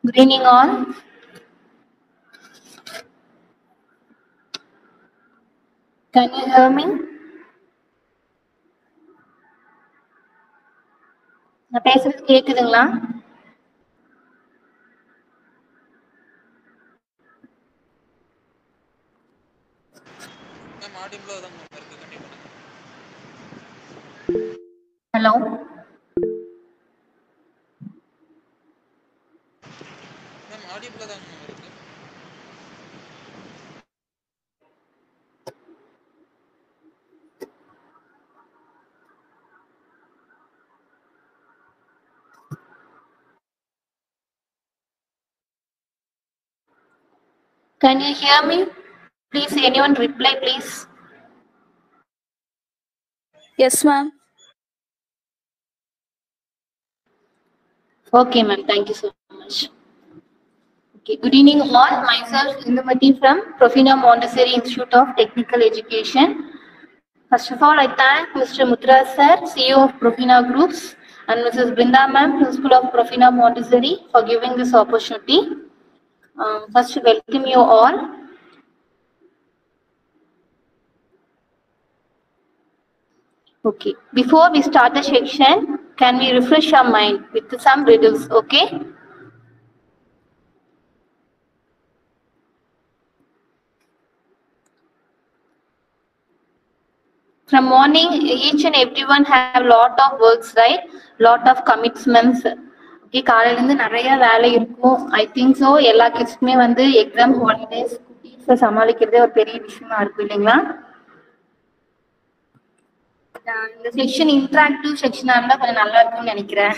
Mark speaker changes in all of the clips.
Speaker 1: Good evening all. Can you hear me? நான் பேசுறது கேக்குதுங்களா?
Speaker 2: மேம் ஆடிபிளா தான் மேம் இருக்கு கண்டிப்பா.
Speaker 1: ஹலோ.
Speaker 2: மேம் ஆடிபிளா தான் மேம் இருக்கு.
Speaker 1: Can you hear me? Please, anyone reply, please.
Speaker 3: Yes, ma'am.
Speaker 1: Okay, ma'am. Thank you so much. Okay. Good evening all. Myself, Indumati from Profina Montessori Institute of Technical Education. First of all, I thank Mr. Mutra sir, CEO of Profina Groups, and Mrs. Brinda ma'am, Principal of Profina Montessori, for giving this opportunity. First, welcome you all. Okay. Before we start the section, can we refresh our mind with some riddles? Okay. From morning, each and everyone have lot of works, right? Lot of commitments. Okay, காலையில இருந்து நிறைய வேலை இருக்கும். I think so எல்லா கிட்ஸ்க்குமே வந்து exam holidays குட்டீஸை சமாளிக்கிறதே ஒரு பெரிய விஷயமா இருக்கும் இல்லைங்களா? இந்த செக்ஷன் இன்டராக்டிவ் செக்ஷனா இருந்தா கொஞ்சம் நல்லா இருக்கும்னு நினைக்கிறேன்.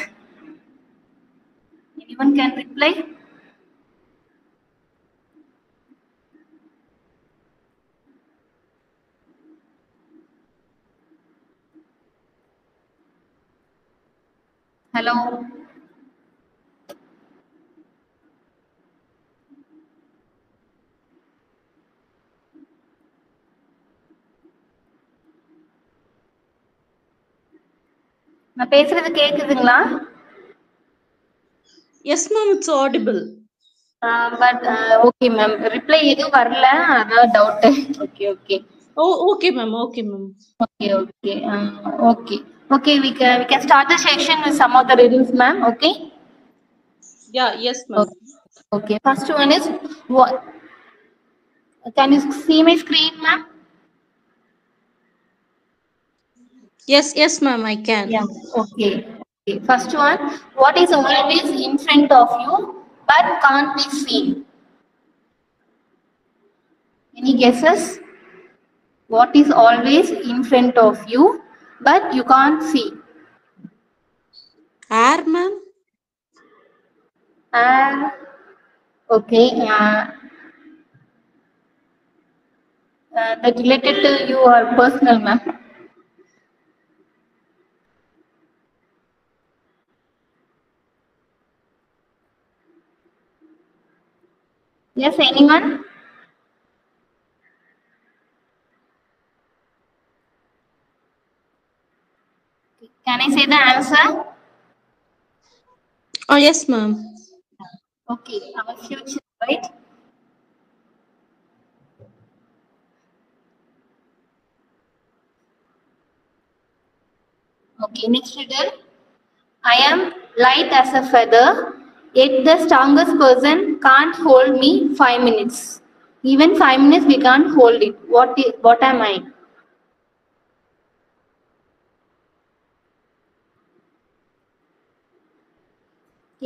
Speaker 1: Anyone can reply? Hello. நான் பேசுறது கேக்குதுங்களா?
Speaker 3: Yes, ma'am, it's audible.
Speaker 1: But okay, ma'am. Reply எதுவும் வரல, அதான் doubt. Okay.
Speaker 3: Oh, okay, ma'am. Okay.
Speaker 1: Okay. We can start the section with some of the riddles, ma'am. Okay.
Speaker 3: Yeah. Yes, ma'am.
Speaker 1: Okay. First one is what? Can you see my screen, ma'am?
Speaker 3: Yes, ma'am, I can.
Speaker 1: Yeah. Okay. First one, what is always in front of you but can't be seen? Any guesses? What is always in front of you but you can't see?
Speaker 3: Air, ma'am.
Speaker 1: Okay. That related to your personal, ma'am. Yes, anyone? Can I say the answer?
Speaker 3: Oh, yes, ma'am.
Speaker 1: Okay, our future, right? Okay, next riddle. I am light as a feather, yet the strongest person can't hold me 5 minutes. Even 5 minutes we can't hold it. What am I?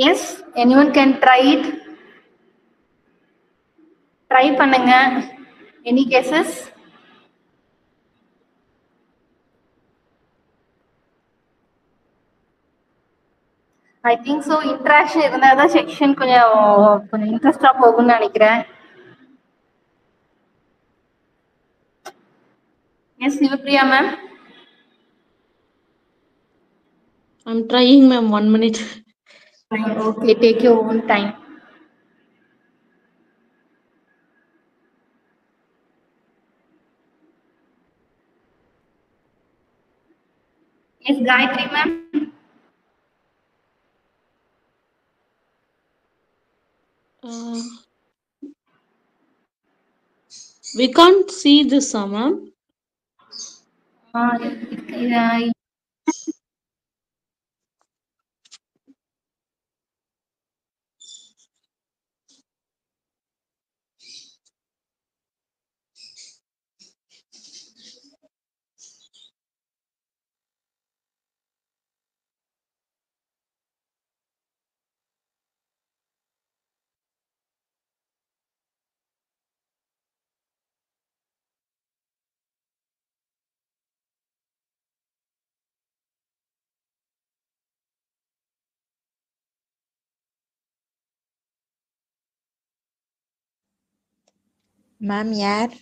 Speaker 1: Yes, anyone can try it. Try பண்ணுங்க. Any guesses? I think so. Interaction இருந்தாதான் section கொஞ்சம் இன்ட்ரெஸ்டா போகும்னு நினைக்கிறேன். Yes, Sivapriya ma'am.
Speaker 3: I'm trying, ma'am. 1 minute.
Speaker 1: Okay, take your own time. Yes, Gayatri ma'am.
Speaker 3: Uh, we can't see this, ma'am.
Speaker 1: Uh,
Speaker 4: ma'am யார்?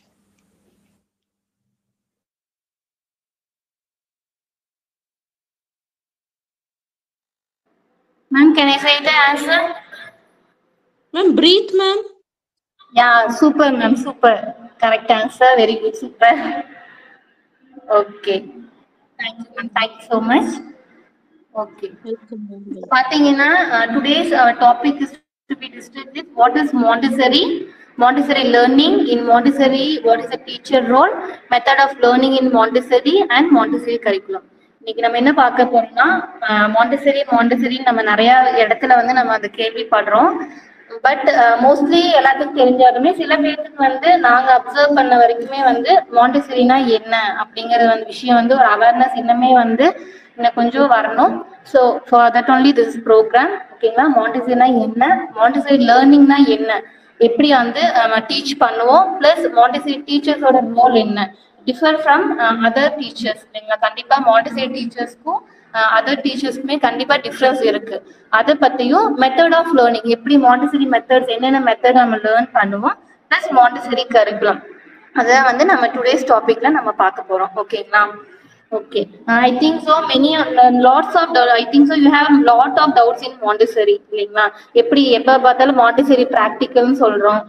Speaker 1: Ma'am, can I say the answer?
Speaker 3: Ma'am, breathe, ma'am.
Speaker 1: Yeah, super, ma'am, super. Correct answer. Very good, super. Okay. Thank you, ma'am. Thank you so much. Okay.
Speaker 3: Welcome, ma'am. Welcome.
Speaker 1: பார்த்தீங்கன்னா today's topic is to be discussed with what is Montessori, Montessori learning in Montessori, what is the teacher role, method of learning in Montessori and Montessori curriculum. இன்னைக்கு நம்ம என்ன பார்க்க போறோம்னா Montessori நம்ம நிறைய இடத்துல வந்து நம்ம அதை கேள்விப்படுறோம். பட் மோஸ்ட்லி எல்லாத்துக்கும் தெரிஞ்சாலுமே சில பேருக்கு வந்து நாங்க அப்சர்வ் பண்ண வரைக்குமே வந்து மாண்டசரினா என்ன அப்படிங்கிற வந்து விஷயம் வந்து ஒரு அவேர்னஸ் இன்னமே வந்து இன்னும் கொஞ்சம் வரணும். So for that only this program ஓகேங்களா. மாண்டசரினா என்ன, மாண்டசரி லேர்னிங்னா என்ன, எப்படி வந்து டீச் பண்ணுவோம், பிளஸ் மாண்டசரி டீச்சர்ஸோட ரோல் என்ன, டிஃபர் ஃப்ரம் அதர் டீச்சர்ஸ் இல்லைங்களா. கண்டிப்பா மாண்டசரி டீச்சர்ஸ்க்கும் அதர் டீச்சர்ஸ்க்குமே கண்டிப்பா டிஃப்ரென்ஸ் இருக்கு. அதை பத்தியும் மெத்தட் ஆஃப் லேர்னிங் எப்படி மாண்டசரி மெத்தட்ஸ் என்னென்ன மெத்தட் நம்ம லேர்ன் பண்ணுவோம், பிளஸ் மாண்டசரி கரிக்குலம் அதான் வந்து நம்ம டுடேஸ் டாபிக்ல நம்ம பார்க்க போறோம். ஓகேங்களா. Okay, I think so many lots of I think so you have lot of doubts in Montessori இல்லைங்களா. எப்படி எப்ப பார்த்தாலும் மாண்டசரி ப்ராக்டிக்கல்னு சொல்றோம்,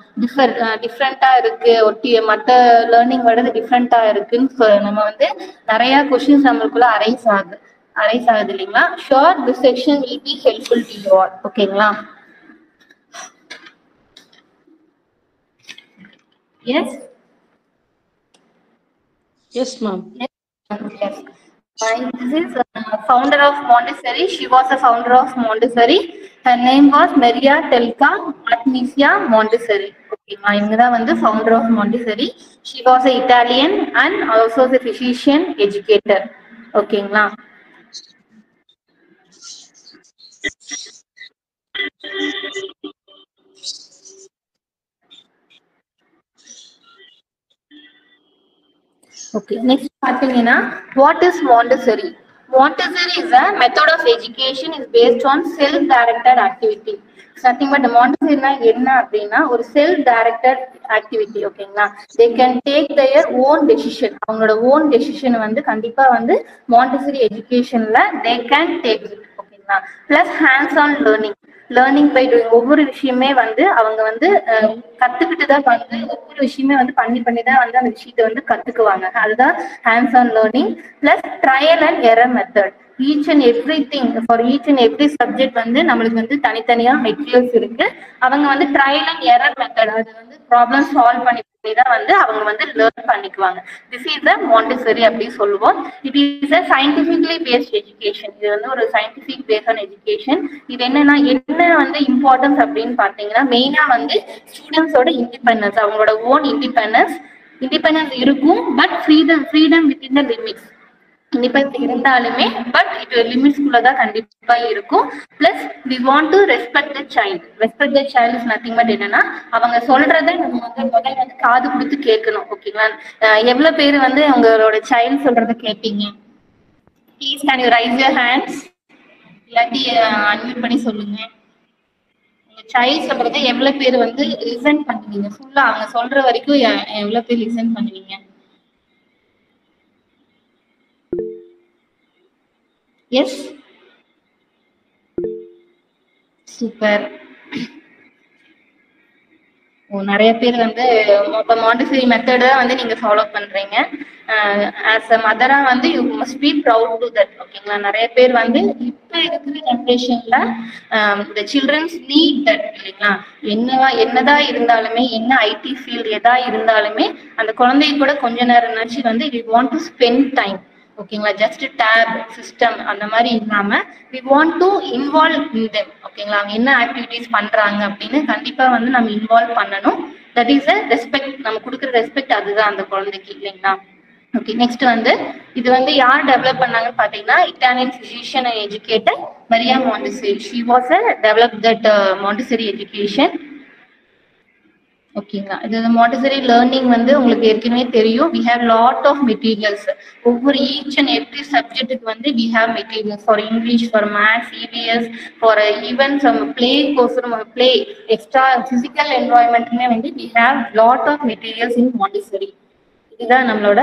Speaker 1: டிஃப்ரெண்டா இருக்கு, ஒட்டி மற்ற லேர்னிங் விட டிஃப்ரெண்டா இருக்குன்னு நம்ம வந்து நிறைய கொஸ்டின்ஸ் நம்மளுக்குள்ள அரைஸ் ஆகுது இல்லைங்களா. Sure this section will be helpful to you all. ஓகேங்களா. Yes
Speaker 3: Yes, ma'am.
Speaker 1: Yes. Yes. This is founder of Montessori. She was a founder of Montessori. Her name was Maria Telka Artemisia Montessori. Okay, இவங்க தான் வந்து founder of Montessori. She was an Italian and also a physician educator. ஓகேங்களா. Okay, next பார்த்தீங்கன்னா what is Montessori? Montessori is a method of education is based on self-directed activity. Nothing but Montessori என்ன அப்படின்னா ஒரு self-directed activity. ஓகேங்களா. They can take their own decision. அவங்களோட own decision வந்து கண்டிப்பா வந்து Montessori educationல they can take it. ஓகேங்களா. Plus hands-on learning. Learning by doing ஒவ்வொரு விஷயமே வந்து அவங்க வந்து கத்துக்கிட்டு தான் வந்து ஒவ்வொரு விஷயமே வந்து பண்ணி தான் வந்து அந்த விஷயத்தை வந்து கத்துக்குவாங்க. அதுதான் hands on learning. Plus trial and error method. Each and every thing for each and every subject வந்து நம்மளுக்கு வந்து தனித்தனியா மெட்டீரியல்ஸ் இருக்கு. அவங்க வந்து ட்ரையல் அண்ட் எரர் மெத்தட் அது வந்து ப்ராப்ளம் சால்வ் பண்ணி தான் வந்து அவங்க வந்து லேர்ன் பண்ணிக்குவாங்க. திஸ் இஸ் த மாண்டசரி அப்படி சொல்லுவோம். It is a scientifically paste education. இது வந்து ஒரு சயின்டிபிக் பேஸ்ட் ஆன் எஜுகேஷன். இது என்னன்னா என்ன வந்து இம்பார்ட்டன்ஸ் அப்படின்னு பாத்தீங்கன்னா மெயினா வந்து ஸ்டூடெண்ட்ஸோட இண்டிபெண்டன்ஸ், அவங்களோட ஓன் இண்டிபெண்டன்ஸ் இருக்கும். But freedom within the limits. Independence இருந்தாலுமே பட் இது லிமிட்ஸ்குள்ள தான் கண்டிப்பா இருக்கும். Plus we want to respect the child. Respect the child is nothing but என்னன்னா அவங்க சொல்றதை நம்ம வந்து முதல்ல வந்து காது கொடுத்து கேட்கணும். ஓகேங்களா. எவ்வளவு பேர் வந்து உங்களோட சைல்டு சொல்றதை கேட்பீங்க? Please can you raise your hands, இல்லாட்டி அன்மியூட் பண்ணி சொல்லுங்க. உங்க சைல்டு சொல்றதை எவ்வளவு பேர் வந்து லிசன் பண்ணுவீங்க? ஃபுல்லா அவங்க சொல்ற வரைக்கும் எவ்வளவு பேர் லிசன் பண்ணுவீங்க? Yes, super. நிறைய பேர் வந்து இப்போ மாண்டிசரி மெத்தட வந்து நீங்க ஃபாலோ பண்றீங்க. ஆஸ் அ மதரா வந்து you must be proud to that. ஓகேங்களா? நிறைய பேர் வந்து இப்ப இருக்கிற ஜென்ரேஷன்ல த சில்ட்ரன்ஸ் நீட் தட் இல்லைங்களா? என்னதான் இருந்தாலுமே, என்ன ஐடி ஃபீல்டு எதா இருந்தாலுமே அந்த குழந்தைய கூட கொஞ்ச நேரம்னாச்சு வந்து we want to spend time. ஓகேங்களா? ஜஸ்ட் டேப் சிஸ்டம் அந்த மாதிரி இல்லாம we want to involve in them. ஓகேங்களா? அவங்க என்ன ஆக்டிவிட்டிஸ் பண்றாங்க அப்படின்னு கண்டிப்பா வந்து நம்ம இன்வால்வ் பண்ணணும். That is a respect. நம்ம கொடுக்குற ரெஸ்பெக்ட் அதுதான் அந்த குழந்தைக்கு இல்லைங்களா? ஓகே, நெக்ஸ்ட் வந்து இது வந்து யார் டெவலப் பண்ணாங்கன்னு பாத்தீங்கன்னா Italian physician and educator Maria Montessori. She was a develop that Montessori education. ஓகேங்களா? இது மாண்டிசரி லேர்னிங் வந்து உங்களுக்கு ஏற்கனவே தெரியும். We have lot of materials. ஒவ்வொரு ஈச் அண்ட் எவ்ரி சப்ஜெக்ட்டுக்கு வந்து we have materials for English, for maths, EVS, for even some play course, play extra physical என்வாயன்மெண்ட்டுமே வந்து we have lot of materials in Montessori. இதுதான் நம்மளோட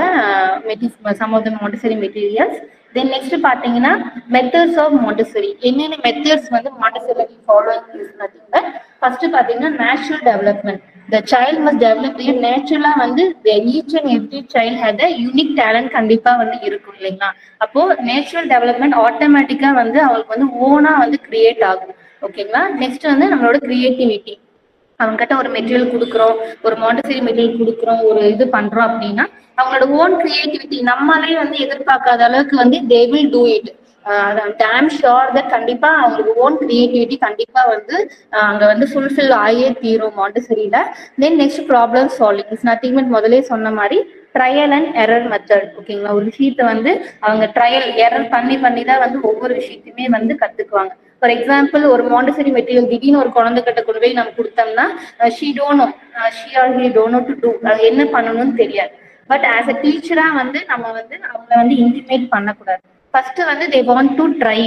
Speaker 1: some of the Montessori materials. Then next பாத்தீங்கன்னா methods of Montessori. என்னென்ன methods வந்து Montessori following is nothing but first பாத்தீங்கன்னா natural development. The child must develop நேச்சுரலா வந்து each and every child had a unique talent கண்டிப்பா வந்து இருக்கும் இல்லைங்களா? அப்போ நேச்சுரல் டெவலப்மெண்ட் ஆட்டோமேட்டிக்கா வந்து அவங்களுக்கு வந்து ஓனா வந்து கிரியேட் ஆகும். ஓகேங்களா? நெக்ஸ்ட் வந்து நம்மளோட கிரியேட்டிவிட்டி. அவங்க கிட்ட ஒரு மெட்டீரியல் கொடுக்குறோம், ஒரு மாண்டிசரி மெட்டீரியல் கொடுக்குறோம், ஒரு இது பண்றோம் அப்படின்னா அவங்களோட ஓன் கிரியேட்டிவிட்டி நம்மளே வந்து எதிர்பார்க்காத அளவுக்கு வந்து they will do it. Damn sure that கண்டிப்பா அவங்களுக்கு ஓன் கிரியேட்டிவிட்டி கண்டிப்பா வந்து அங்க வந்து ஃபுல்ஃபில் ஆகியே தீரும் மாண்டிசரியில. Then next problem solving is nothing but முதலே சொன்ன மாதிரி ட்ரையல் அண்ட் எரர் மெத்தட். ஓகேங்களா? ஒரு விஷயத்த வந்து அவங்க ட்ரையல் எரர் பண்ணி தான் வந்து ஒவ்வொரு விஷயத்தையுமே வந்து கத்துக்குவாங்க. ஃபார் எக்ஸாம்பிள் ஒரு மாண்டிசரி மெட்டீரியல் திடீர்னு ஒரு குழந்தை கிட்ட கொண்டு போய் நம்ம கொடுத்தோம்னா she don't know, she or he don't know to do, அது என்ன பண்ணணும்னு தெரியாது. பட் ஆஸ் அ டீச்சரா வந்து நம்ம வந்து அவங்கள வந்து இன்டிமேட் பண்ணக்கூடாது. ஃபர்ஸ்ட் வந்து they want to try,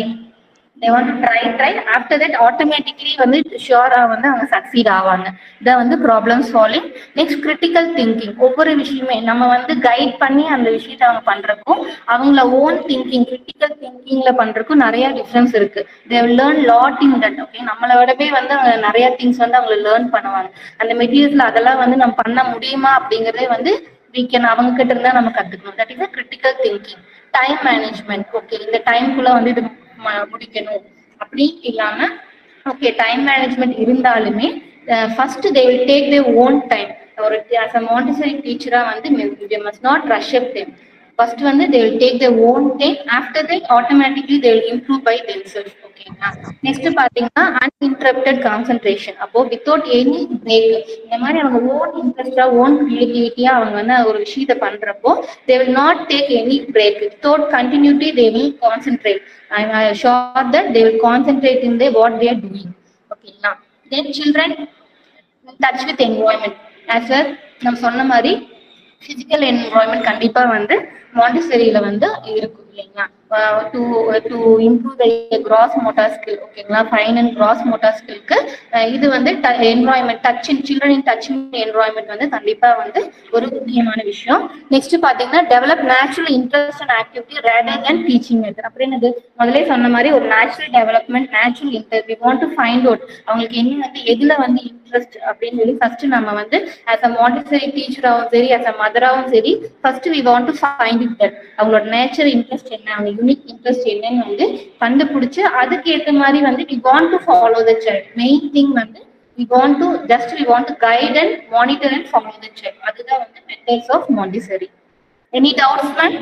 Speaker 1: they want to try after that automatically வந்து ஷியோரா வந்து அவங்க சக்சீட் ஆவாங்க. இதை வந்து problem solving. Next critical thinking. ஒவ்வொரு விஷயமே நம்ம வந்து கைட் பண்ணி அந்த விஷயத்த அவங்க பண்றப்போ அவங்கள ஓன் திங்கிங் கிரிட்டிக்கல் திங்கிங்ல பண்றதுக்கும் நிறைய டிஃபரன்ஸ் இருக்கு. they will learn lot in that. Okay, நம்மளை விடவே வந்து அவங்க நிறைய திங்ஸ் வந்து அவங்க லேர்ன் பண்ணுவாங்க. அந்த மெட்டீரியல்ஸ்ல அதெல்லாம் வந்து நம்ம பண்ண முடியுமா அப்படிங்கறதே வந்து we can அவங்க கிட்ட இருந்தா நம்ம கத்துக்கணும். That is critical thinking. Time management. Okay, இந்த டைம்குள்ள வந்து இது முடிக்கணும் அப்படி இல்லாம ஓகே டைம் மேனேஜ்மெண்ட் இருந்தாலுமே first they will take their own time. ஒரு as a மாண்டிசரி டீச்சரா வந்து they must not rush up them. First வந்து they will take their own time. After that automatically they will improve by themselves. ஓகேங்களா? Next பாத்தீங்கன்னா uninterrupted concentration. அப்போ without any break இந்த மாதிரி அவங்க ஓன் இன்ட்ரெஸ்டா ஓன் கிரியேட்டிவிட்டியா அவங்க வந்து ஒரு விஷயத்த பண்றப்போ they will not take any break. Without continuity they will concentrate. I am sure that they will concentrate in the what they are doing. ஓகேங்களா? Then children touch with environment. as well நம்ம சொன்ன மாதிரி physical environment கண்டிப்பா வந்து மாண்டிசரியில வந்து இருக்கும் இல்லைங்களா? To improve the gross motor skill. ஓகேங்களா? ஃபைன் அண்ட் கிராஸ் மோட்டார் ஸ்கில்க்கு இது வந்து environment touch children touch environment வந்து கண்டிப்பா வந்து ஒரு முக்கியமான விஷயம். நெக்ஸ்ட் பாத்தீங்கன்னா develop natural interest and activity rather than teaching method. அப்படின்னு முதலே சொன்ன மாதிரி ஒரு natural development natural interest we want to find out அவங்களுக்கு என்ன வந்து எதுல வந்து இன்ட்ரெஸ்ட் அப்படின்னு சொல்லி ஃபர்ஸ்ட் நம்ம வந்து as a மாண்டிசரி டீச்சராகவும் சரி as a மதராகவும் சரி first we want to find it that அவங்களோட நேச்சர் இன்ட்ரெஸ்ட் என்ன, அவங்க யூனிக் இன்ட்ரெஸ்ட் என்னன்னு வந்து கண்டுபிடிச்சு அதுக்கு ஏற்ற மாதிரி வந்து we want to follow the child. Main thing வந்து we want to guide and monitor and follow the child. அதுதான் வந்து methods of Montessori. Any doubts, ma'am?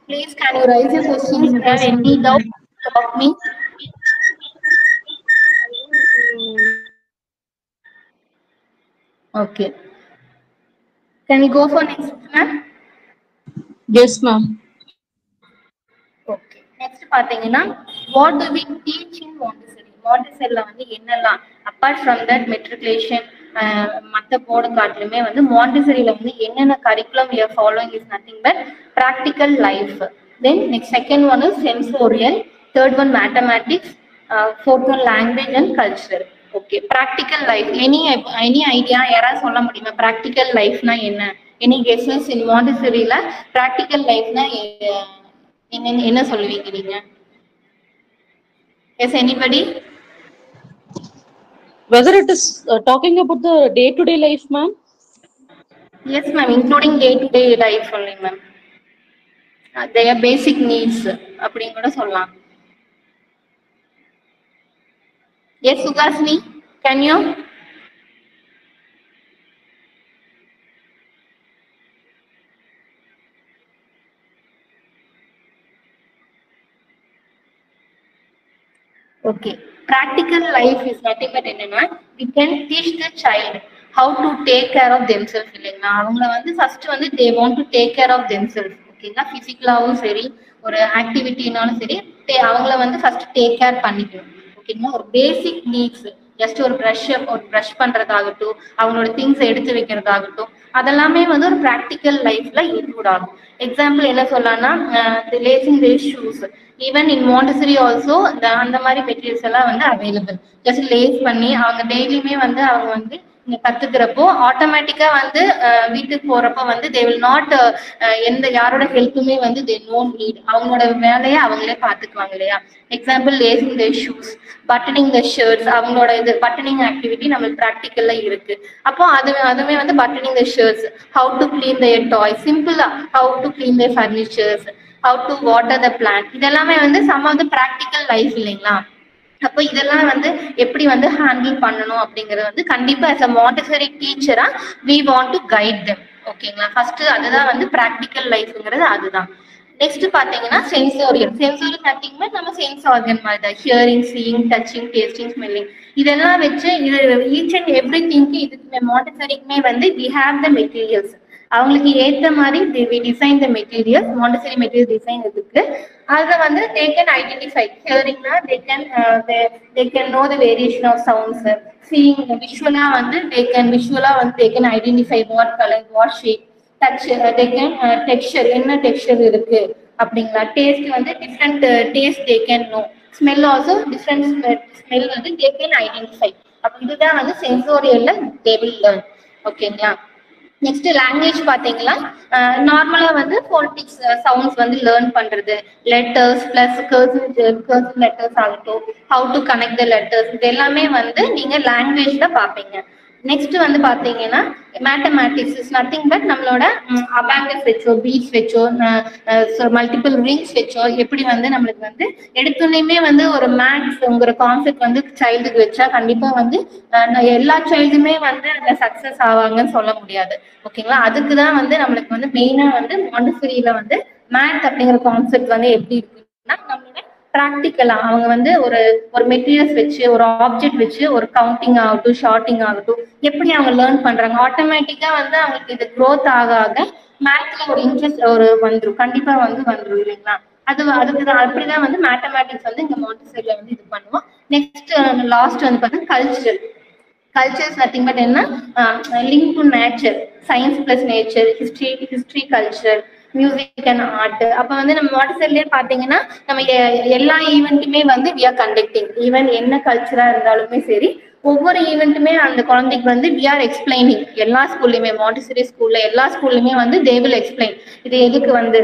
Speaker 1: Please can you raise your questions? If you have any doubt, stop me. Okay. Can we go for next, ma'am?
Speaker 3: Yes, ma'am.
Speaker 1: Okay. Next பாத்தீங்கன்னா what do we teach in Montessori? Montessoriல வந்து என்னெல்லாம் apart from that matriculation மற்ற board காட்டிலுமே வந்து மாண்டிசரியில வந்து என்னென்ன curriculum we are following is nothing but practical life. Then next second one is sensorial, third one mathematics, fourth one language and culture. Okay, practical life. Any idea யாராவது சொல்ல முடியுமா practical lifeனா என்ன? Any guesses in மாண்டிசரியில practical lifeனா என்ன சொல்லுவீங்க நீங்க? Yes, anybody?
Speaker 3: whether it is talking about the day-to-day life, ma'am.
Speaker 1: Yes, ma'am, including day-to-day life only, ma'am. Their basic needs அப்படின்னு கூட சொல்லலாம். Yes, Sugashni, can you? Okay. Practical life is nothing but என்னன்னா we can teach the child how to take care of themselves இல்லைங்களா. அவங்கள வந்து first வந்து they want to take care of themselves. ஓகேங்களா, பிசிக்கலாவும் சரி ஒரு ஆக்டிவிட்டினாலும் சரி அவங்கள வந்து ஃபர்ஸ்ட் டேக் கேர் பண்ணிக்கணும். ஓகேங்களா, ஒரு பேசிக் நீட்ஸ் ஜஸ்ட் ஒரு ப்ரஷ் பண்றதாகட்டும், அவங்களோட திங்ஸ் எடுத்து வைக்கிறதாகட்டும், அதெல்லாமே வந்து ஒரு ப்ராக்டிக்கல் லைஃப்ல இன்க்ளூட் ஆகும். எக்ஸாம்பிள் என்ன சொல்லலாம்னா lacing there shoes, even in Montessori also அந்த மாதிரி மெட்டீரியல்ஸ் எல்லாம் வந்து அவைலபிள். ஜஸ்ட் லேஸ் பண்ணி அவங்க டெய்லியுமே வந்து அவங்க வந்து கத்துக்கிறப்போ ஆட்டோமேட்டிக்கா வந்து வீட்டுக்கு போறப்ப வந்து தே வில் நாட் எந்த யாரோட ஹெல்ப்புமே வந்து தே நோ நீட், அவங்களோட வேலையை அவங்களே பாத்துக்குவாங்க இல்லையா. Example lacing the shoes, buttoning the shirts, அவங்களோட இது பட்டனிங் ஆக்டிவிட்டி நம்மளுக்கு ப்ராக்டிக்கல்ல இருக்கு. அப்போ அதுவுமே வந்து buttoning the shirts, how to clean the toy, சிம்பிளா how to clean the furnitures, how to water the plant, இதெல்லாமே வந்து some of the practical life இல்லைங்களா. அப்போ இதெல்லாம் வந்து எப்படி வந்து ஹேண்டில் பண்ணணும் அப்படிங்கறது வந்து கண்டிப்பா as a Montessori டீச்சரா we want to guide them. ஓகேங்களா, ஃபர்ஸ்ட் அதுதான் வந்து ப்ராக்டிக்கல் லைஃப்ங்கிறது அதுதான். நெக்ஸ்ட் பாத்தீங்கன்னா சென்சோரியல் நத்திங்மே நம்ம சென்ஸ் ஆர்கன் மாதிரி தான், hearing, seeing, touching, tasting, smelling, இதெல்லாம் வச்சு இது ஈச் அண்ட் எவ்ரி திங்க்கு இதுக்குமே மாண்டசரிக்குமே வந்து we have the materials. அவங்களுக்கு ஏற்ற மாதிரி design the material, Montessori material design இருக்கு. அதை வந்து தே கேன் ஐடென்டிஃபை. ஹியரிங்னா they can know the variation of sounds. Seeing விஷுவலா வந்து they can identify what colour, what shape. Touch they can texture, என்ன டெக்ஸ்சர் இருக்கு அப்படிங்களா. டேஸ்ட் வந்து different taste they can know. Smell also different smell வந்து they can identify. அப்போ இதுதான் வந்து சென்சோரியல்ல தே வில் லேர்ன். ஓகேங்களா. நெக்ஸ்ட் லாங்குவேஜ் பாத்தீங்களா, நார்மலா வந்து ஃபோனடிக்ஸ் சவுண்ட்ஸ் வந்து லேர்ன் பண்றது, லெட்டர்ஸ் பிளஸ் கர்சிவ் லெட்டர்ஸ் ஆகட்டும், how to connect the letters, இது எல்லாமே வந்து நீங்க லாங்குவேஜ்ல பாப்பீங்க. நெக்ஸ்ட் வந்து பாத்தீங்கன்னா மேத்தமேட்டிக்ஸ் இஸ் நத்திங் பட் நம்மளோட அபாங்கஸ் வச்சோ, பீட்ஸ் வச்சோ, மல்டிபிள் ரிங்ஸ் வச்சோ எப்படி வந்து நம்மளுக்கு வந்து எடுத்துனையுமே வந்து ஒரு மேத்ஸ்ங்கிற கான்செப்ட் வந்து சைல்டுக்கு வச்சா கண்டிப்பா வந்து எல்லா சைல்டுமே வந்து அதுல சக்சஸ் ஆவாங்கன்னு சொல்ல முடியாது. ஓகேங்களா, அதுக்குதான் வந்து நம்மளுக்கு வந்து மெயினா வந்து மாண்டசரியில வந்து மேத் அப்படிங்கிற கான்செப்ட் வந்து எப்படி இருக்குன்னா நம்மளோட ப்ராக்டிக்கலா அவங்க வந்து ஒரு மெட்டீரியல்ஸ் வச்சு, ஒரு ஆப்ஜெக்ட் வச்சு, ஒரு கவுண்டிங் ஆகட்டும், ஷார்ட்டிங் ஆகட்டும், எப்படி அவங்க லேர்ன் பண்றாங்க. ஆட்டோமேட்டிக்கா வந்து அவங்களுக்கு இது க்ரோத் ஆக ஆக மேத்ஸ்ல ஒரு இன்ட்ரெஸ்ட் வந்துடும், கண்டிப்பா வந்து வந்துடும் இல்லைங்களா. அதுக்குதான் அப்படிதான் வந்து மேத்தமேட்டிக்ஸ் வந்து இங்க மாண்டசரியில வந்து இது பண்ணுவோம். நெக்ஸ்ட் லாஸ்ட் வந்து பார்த்தீங்கன்னா கல்ச்சர்ஸ் நத்திங் பட் என்ன link to nature, science plus nature, history culture, music and art. அப்ப வந்து நம்ம மாண்டசரியிலே பாத்தீங்கன்னா நம்ம எல்லா ஈவெண்ட்டுமே வந்து வி ஆர் கண்டக்டிங். ஈவன் என்ன கல்ச்சரா இருந்தாலுமே சரி ஒவ்வொரு ஈவெண்ட்டுமே அந்த குழந்தைக்கு வந்து வி ஆர் எக்ஸ்பிளைனிங். எல்லா ஸ்கூல்லையுமே மாண்டசரி ஸ்கூல்ல எல்லா ஸ்கூல்லையுமே வந்து தே வில் எக்ஸ்பிளைன். இது எதுக்கு வந்து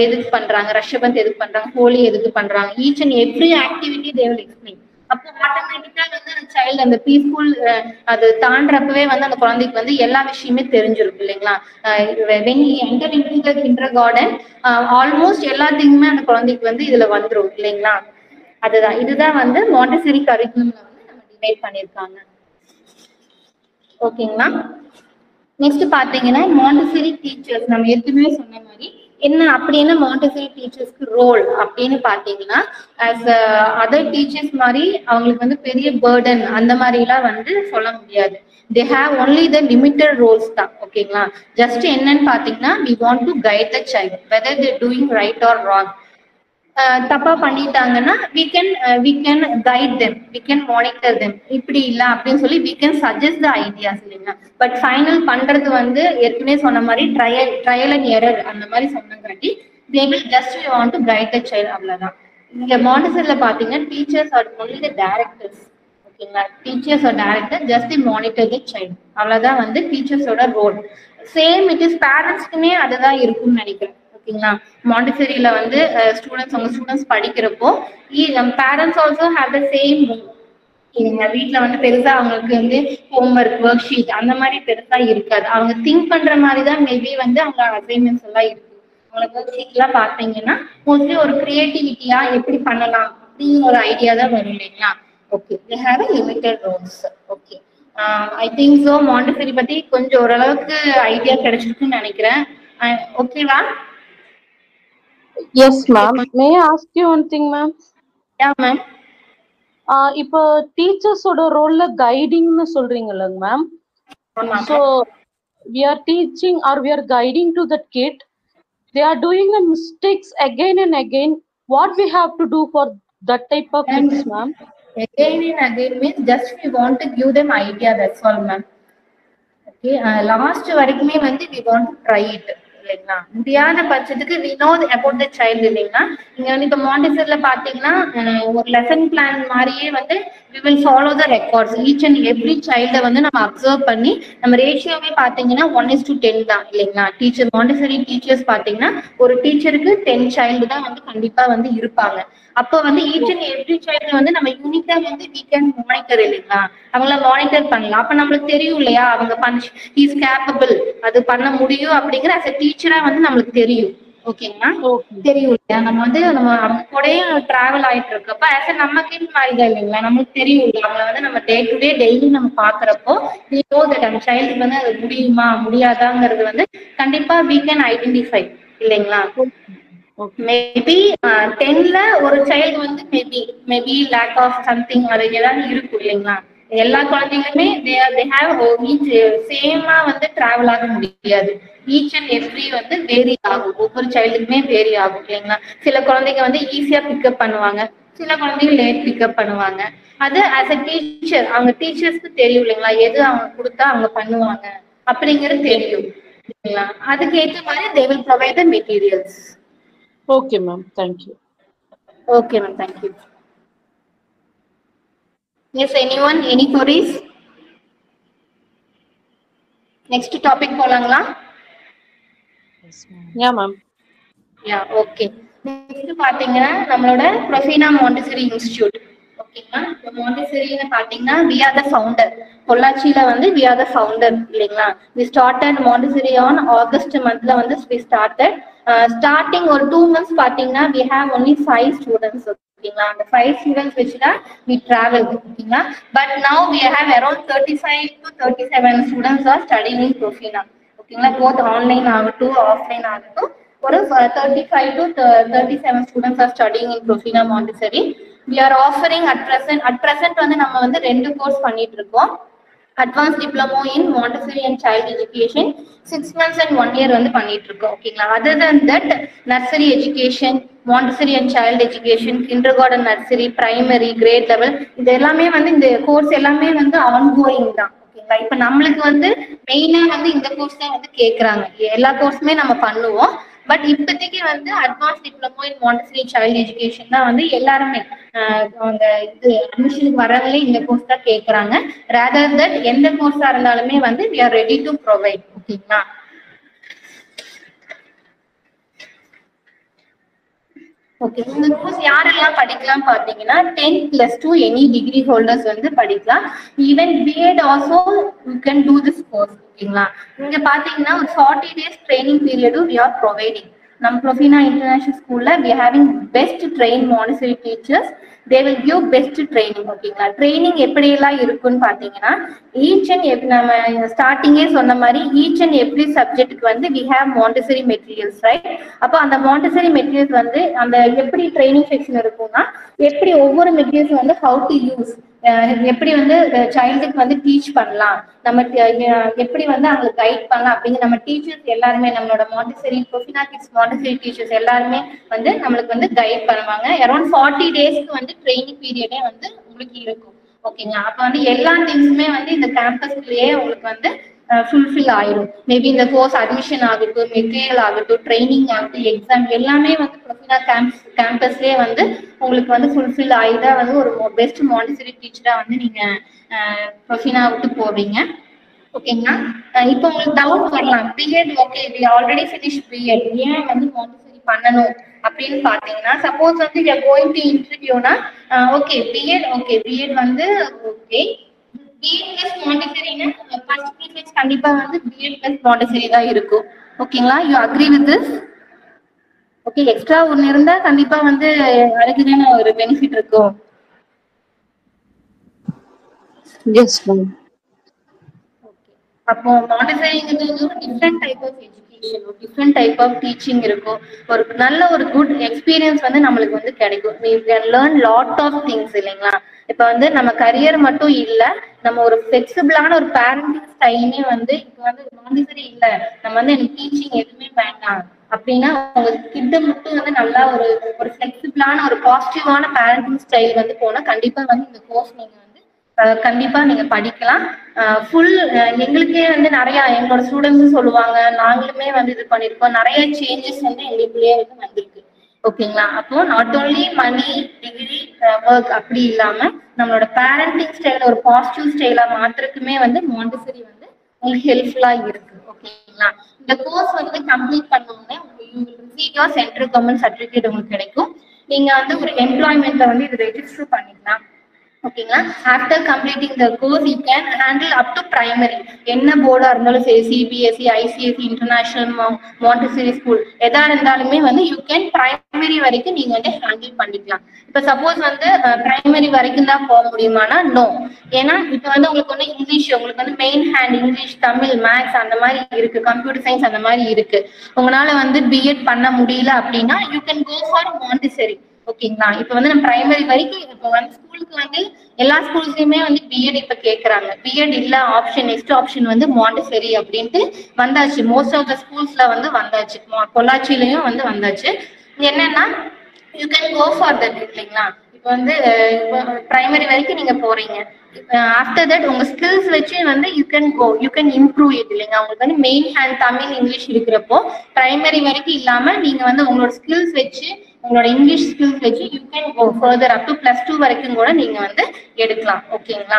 Speaker 1: எதுக்கு பண்றாங்க, ரஷபந்த் எதுக்கு பண்றாங்க, ஹோலி எதுக்கு பண்றாங்க, each and every activity they will explain. அப்போ ஆட்டோமேட்டிக்கா வந்து அந்த சைல்டு அந்த பீஸ்ஃபுல் அது தாண்டறப்பவே வந்து அந்த குழந்தைக்கு வந்து எல்லா விஷயமே தெரிஞ்சிருக்கு இல்லைங்களா. when he enter into the kindergarten almost எல்லாத்தையுமே அந்த குழந்தைக்கு வந்து இதுல வந்துரும் இல்லைங்களா. இதுதான் வந்து மாண்டசரி கரிக்குலம்ல வந்து நம்ம டிவைட் பண்ணிருக்காங்க. ஓகேங்களா. நெக்ஸ்ட் பாத்தீங்கன்னா மாண்டசரி டீச்சர்ஸ் நம்ம ஏற்கனவே சொன்ன மாதிரி அப்படி என்ன மாண்டசரி டீச்சர்ஸ்க்கு ரோல் அப்படின்னு பாத்தீங்கன்னா ஆஸ் அதர் டீச்சர்ஸ் மாதிரி அவங்களுக்கு வந்து பெரிய பேர்டன் அந்த மாதிரி எல்லாம் வந்து சொல்ல முடியாது. they have only the limited roles தான். ஓகேங்களா, ஜஸ்ட் என்னன்னு பாத்தீங்கன்னா we want to guide the child whether they doing right or wrong. தப்பா பண்ணிட்டாங்கன்னா we can guide them, we can monitor them. இப்படி இல்ல அப்படின்னு சொல்லி we can suggest the ideas இல்லைங்களா. பட் ஃபைனல் பண்றது வந்து ஏற்கனவே சொன்ன மாதிரி ட்ரையல் அண்ட் எரர் அந்த மாதிரி சொன்னங்காட்டி they will just want to guide the child. அவ்வளவுதான். இங்க மாண்டசரியில பாத்தீங்கன்னா teachers are only the directors. ஓகேங்களா, teachers are director, just monitor the child. அவ்வளவுதான் வந்து டீச்சர்ஸோட ரோல். சேம் இட் இஸ் பேரண்ட்ஸ்க்குமே அதுதான் இருக்கும்னு நினைக்கிறேன். ஓகேங்களா, மாண்டசரியில வந்து உங்க ஸ்டூடெண்ட்ஸ் படிக்கிறப்போ parents also have the same role. எங்க வீட்டுல வந்து பெருசா அவங்களுக்கு வந்து ஹோம்ஒர்க் ஒர்க் ஷீட் அந்த மாதிரி பெருசா இருக்காது. அவங்க திங்க் பண்ற மாதிரிதான் மேபி வந்து அவங்க அசைன்மெண்ட்ஸ் எல்லாம் இருக்கு. அவங்களுக்கு ஒர்க் ஷீட் எல்லாம் பாத்தீங்கன்னா மோஸ்ட்லி ஒரு கிரியேட்டிவிட்டியா எப்படி பண்ணலாம் அப்படிங்கிற ஒரு ஐடியா தான் வரும் இல்லைங்களா. Okay, they have a limited roles. Okay, I think so Montessori பத்தி கொஞ்சம் ஓரளவுக்கு ஐடியா கிடைச்சிருக்குன்னு நினைக்கிறேன். ஓகேவா?
Speaker 3: Yes, ma'am. May I ask you one thing, ma'am?
Speaker 1: Yeah, ma'am.
Speaker 3: இப்போ டீச்சர்ஸோட ரோல்ல கைடிங்னு சொல்றீங்கல்ல ma'am. So we are teaching or we are guiding to the kid. They are doing the mistakes again and again. What we have to do for that type of kids, ma'am?
Speaker 1: Again and again means just we want to give them idea, that's all, ma'am. Okay, last வரைக்குமே வந்து we want to try it இல்லைங்களா. முடியாத பட்சத்துக்கு we know about the child இல்லைங்களா. நீங்க வந்து இப்போ மாண்டசரில பாத்தீங்கன்னா ஒரு லெசன் பிளான் மாதிரியே வந்து we will follow the records. each and every child வந்து நம்ம அப்சர்வ் பண்ணி நம்ம ரேஷியோவே பாத்தீங்கன்னா 1:10 தான் இல்லைங்களா. டீச்சர் மாண்டசரி டீச்சர்ஸ் பாத்தீங்கன்னா ஒரு டீச்சருக்கு 10 சைல்டு தான் வந்து கண்டிப்பா வந்து இருப்பாங்க. அப்போ வந்து ஈச் அண்ட் எவ்ரி சைல்டு வந்து நம்ம யூனிக்கா வந்து we can monitor இல்லைங்களா. அவங்கள மானிட்டர் பண்ணலாம். அப்ப நம்மளுக்கு தெரியும் இல்லையா அவங்க இஸ் கேப்பபிள், அது பண்ண முடியும் அப்படிங்கிற as a டீச்சரா வந்து நம்மளுக்கு தெரியும். ஓகேங்களா, தெரியும் இல்லையா. நம்ம வந்து நம்ம அவங்க கூடயே டிராவல் ஆயிட்டு இருக்கப்ப as a நம்ம கிட் மாதிரிதான் இல்லைங்களா. நம்மளுக்கு தெரியும் இல்லையா. அவங்கள வந்து நம்ம டே டு டே டெய்லி நம்ம பாக்குறப்போ அந்த சைல்டுக்கு வந்து அது முடியுமா முடியாதாங்கிறது வந்து கண்டிப்பா we can identify இல்லைங்களா. மேபி 10ல ஒரு சைல்டு வந்து மேபி லேக் ஆஃப் சம்திங் அது ஏதாவது இருக்கும் இல்லைங்களா. எல்லா குழந்தைங்களுமே they have each சேமா வந்து டிராவல் ஆக முடியாது. ஈச் அண்ட் எவ்ரி வந்து வேரி ஆகும், ஒவ்வொரு சைல்டுக்குமே வேரி ஆகும் இல்லைங்களா. சில குழந்தைங்க வந்து ஈஸியா பிக்கப் பண்ணுவாங்க, சில குழந்தைங்க லேட் பிக்கப் பண்ணுவாங்க. அது as a டீச்சர் அவங்க டீச்சர்ஸ்க்கு தெரியும் இல்லைங்களா, எது அவங்க கொடுத்தா அவங்க பண்ணுவாங்க அப்படிங்கிறது தெரியும் இல்லைங்களா. அதுக்கு ஏற்ற மாதிரி they will provide the materials.
Speaker 3: Okay, ma'am. Thank you.
Speaker 1: Okay, ma'am. Thank you. Yes, anyone? Any queries? Next topic போலாங்களா?
Speaker 4: Yes, ma'am.
Speaker 3: Yeah, ma'am.
Speaker 1: Yeah, okay. Next பாத்தீங்கன்னா நம்மளோட ப்ரொஃபினா மாண்டசரி இன்ஸ்டிடியூட். ஓகேங்களா, மாண்டசரின்னு பாத்தீங்கன்னா we are the founder. பொள்ளாச்சியில வந்து we are the founder இல்லைங்களா. we started Montessori on August monthல வந்து we started. Starting ஒரு 2 months பாத்தீங்கன்னா we have only 5 students. ஓகேங்களா, அந்த 5 ஸ்டூடெண்ட்ஸ் வச்சுதான் we travel. ஓகேங்களா, but now we have around 35 to 37 students are studying in Profina. ஓகேங்களா, both online ஆகட்டும் ஆஃப்லைன் ஆகட்டும் ஒரு 35 to 37 students are studying in Profina Montessori. We are offering at present வந்து நம்ம வந்து 2 கோர்ஸ் பண்ணிட்டு இருக்கோம். Advance diploma in Montessori and child education 6 months and 1 year வந்து பண்ணிட்டு இருக்கோம். ஓகேங்களா, other than that nursery education, Montessori and child education, kindergarten, nursery, primary, grade level, இது எல்லாமே வந்து இந்த கோர்ஸ் எல்லாமே வந்து ஆன்கோயிங் தான். ஓகேங்களா, இப்ப நம்மளுக்கு வந்து மெயினா வந்து இந்த கோர்ஸ் தான் வந்து கேக்குறாங்க. எல்லா கோர்ஸுமே நம்ம பண்ணுவோம், பட் இப்போதைக்கு வந்து advance diploma in Montessori child education தான் வந்து எல்லாருமே அவங்க இது அட்மிஷனுக்கு வரவங்களே இந்த கோர்ஸ் தான் கேட்கறாங்க. ரேதர் தட் எந்த கோர்ஸா இருந்தாலுமே வந்து we are ready to provide. ஓகேங்களா, ஓகே. இந்த கோர்ஸ் யாரெல்லாம் படிக்கலாம் பாத்தீங்கன்னா 10+2 எனி டிகிரி ஹோல்டர்ஸ் வந்து படிக்கலாம். Even BEd also you can do this course. ஓகேங்களா, இங்க பாத்தீங்கன்னா ஒரு 40 days ட்ரைனிங் பீரியடும் we are providing. நம்ம ப்ரொஃபினா இன்டர்நேஷனல் ஸ்கூல்ல we are having best trained Montessori teachers. they will give best training. ஓகேங்களா, ட்ரைனிங் எப்படி எல்லாம் இருக்குன்னு பாத்தீங்கன்னா ஈச் அண்ட் எவ்ரி நம்ம ஸ்டார்டிங்கே சொன்ன மாதிரி ஈச் அண்ட் எவ்ரி சப்ஜெக்ட்டுக்கு வந்து we have Montessori materials, right. அப்போ அந்த Montessori materials வந்து அந்த எப்படி ட்ரைனிங் செக்ஷன் இருக்கும்னா எப்படி ஒவ்வொரு மெட்டீரியல்ஸ் வந்து how to use, எப்படி வந்து சைல்டுக்கு வந்து டீச் பண்ணலாம், நம்ம எப்படி வந்து அவங்க கைட் பண்ணலாம் அப்படிங்கிற நம்ம டீச்சர்ஸ் எல்லாருமே நம்மளோட Montessori Profina kids Montessori teachers எல்லாருமே வந்து நம்மளுக்கு வந்து கைட் பண்ணுவாங்க. அரௌண்ட் 40 daysக்கு வந்து ட்ரைனிங் பீரியடே வந்து உங்களுக்கு இருக்கும். ஓகேங்களா, அப்ப வந்து எல்லா திங்ஸுமே வந்து இந்த கேம்பஸ்லயே உங்களுக்கு வந்து ஃபுல்ஃபில் ஆயிடும். மேபி இந்த கோர்ஸ் அட்மிஷன் ஆகட்டும், மெட்டீரியல் ஆகட்டும், ட்ரைனிங் ஆகட்டும், எக்ஸாம் எல்லாமே வந்து ப்ரொஃபினா கேம்பஸ்லயே வந்து உங்களுக்கு வந்து ஃபுல்ஃபில் ஆகிதான் வந்து ஒரு பெஸ்ட் மாண்டசரி டீச்சரா வந்து நீங்க ப்ரொஃபினா விட்டு போவீங்க. ஓகேங்களா, இப்போ உங்களுக்கு டவுட் வரலாம், BEd okay we already finish BEd, ஏன் வந்து மாண்டசரி பண்ணணும் அப்படின்னு பாத்தீங்கன்னா, சப்போஸ் வந்து யூ ஆர் கோயிங் டு இன்டர்வியூனா ஓகே பிஎட் வந்து ஓகே பிஎட் பிளஸ் மாண்டிசரினா ஃபர்ஸ்ட் ப்ரிஃபரன்ஸ் கண்டிப்பா வந்து பிஎட் பிளஸ் மாண்டிசரி தான் இருக்கும். ஓகேங்களா? You agree with this? Okay, extra ஒன்னு இருந்தா கண்டிப்பா வந்து அதுக்குதான ஒரு பெனிஃபிட் இருக்கும்.
Speaker 3: Yes, ma'am.
Speaker 1: அப்போ மாண்டிசரிங்கிறது வந்து ஒரு டிஃப்ரெண்ட் டைப் ஆஃப் எஜுகேஷன், ஒரு டிஃப்ரெண்ட் டைப் ஆஃப் டீச்சிங் இருக்கும். ஒரு நல்ல ஒரு குட் எக்ஸ்பீரியன்ஸ் வந்து நம்மளுக்கு வந்து கிடைக்கும். we can learn lot of things இல்லைங்களா? இப்ப வந்து நம்ம கரியர் மட்டும் இல்ல, நம்ம ஒரு ஃபிளெக்சிபிளான ஒரு பேரண்டிங் ஸ்டைலுமே வந்து இப்ப வந்து மாண்டிசரி இல்ல, நம்ம வந்து எனக்கு டீச்சிங் எதுவுமே வேண்டாம் அப்படின்னா உங்க கிட்ட மட்டும் வந்து நல்லா ஒரு ஒரு ஃபிளெக்சிபிளான ஒரு பாசிட்டிவான பேரண்டிங் ஸ்டைல் வந்து போனா கண்டிப்பா வந்து இந்த கோர்ஸ் நீங்க வந்து கண்டிப்பா நீங்க படிக்கலாம். ஃபுல் எங்களுக்கே வந்து நிறைய எங்களோட ஸ்டூடெண்ட்ஸும் சொல்லுவாங்க, நாங்களுமே வந்து இது பண்ணிருக்கோம், நிறைய சேஞ்சஸ் வந்து எங்களுக்குள்ளேயே வந்து வந்திருக்கு. ஓகேங்களா? அப்போ not only money degree work அப்படி இல்லாம நம்மளோட பேரண்டிங் ஸ்டைல ஒரு பாசிட்டிவ் ஸ்டைலா மாத்துறதுக்குமே வந்து மாண்டிசரி வந்து உங்களுக்கு ஹெல்ப்ஃபுல்லா இருக்கு. ஓகேங்களா? இந்த கோர்ஸ் வந்து கம்ப்ளீட் பண்ணோம்னா சென்ட்ரல் கவர்மெண்ட் சர்டிபிகேட் உங்களுக்கு கிடைக்கும். நீங்க வந்து ஒரு எம்ப்ளாய்மெண்ட்ல வந்து இது ரெஜிஸ்டர் பண்ணிக்கலாம். ஓகேங்களா? After completing the course you can handle up to primary. என்ன போர்டா இருந்தாலும் சரி, CBSE, ICSE, international Montessori school எதா இருந்தாலுமே வந்து யூ கேன் பிரைமரி வரைக்கும் நீங்க வந்து ஹேண்டில் பண்ணிக்கலாம். இப்ப சப்போஸ் வந்து பிரைமரி வரைக்கும் தான் போக முடியுமானா நோ. ஏன்னா இப்ப வந்து உங்களுக்கு வந்து இங்கிலீஷ், உங்களுக்கு வந்து main hand English, Tamil, maths அந்த மாதிரி இருக்கு, கம்ப்யூட்டர் சயின்ஸ் அந்த மாதிரி இருக்கு. உங்களால வந்து பிஎட் பண்ண முடியல அப்படின்னா you can go for Montessori. ஓகேங்களா? இப்ப வந்து நம்ம பிரைமரி வரைக்கும் இப்ப வந்து ஸ்கூலுக்கு வந்து எல்லா ஸ்கூல்ஸ்லயுமே வந்து பிஎட் இப்ப கேக்குறாங்க. பிஎட் இல்ல ஆப்ஷன் நெக்ஸ்ட் ஆப்ஷன் வந்து மாண்டிசரி அப்படின்ட்டு வந்தாச்சு. மோஸ்ட் ஆஃப் த ஸ்கூல்ஸ்ல வந்து வந்தாச்சு. பொள்ளாச்சியிலயும் வந்து வந்தாச்சு. என்னன்னா you can go for that இல்லைங்களா? இப்ப வந்து பிரைமரி வரைக்கும் நீங்க போறீங்க. ஆஃப்டர் தட் உங்க ஸ்கில்ஸ் வச்சு வந்து யூ கேன் இம்ப்ரூவ் இட் இல்லைங்க. உங்களுக்கு வந்து மெயின் ஹேண்ட் தமிழ் இங்கிலீஷ் இருக்கிறப்போ பிரைமரி வரைக்கும் இல்லாம நீங்க வந்து உங்களோட ஸ்கில்ஸ் வச்சு உங்களோட இங்கிலீஷ் ஸ்கில்ஸ் வச்சு you can go further up to +2 வரைக்கும் கூட நீங்க வந்து எடுக்கலாம். ஓகேங்களா?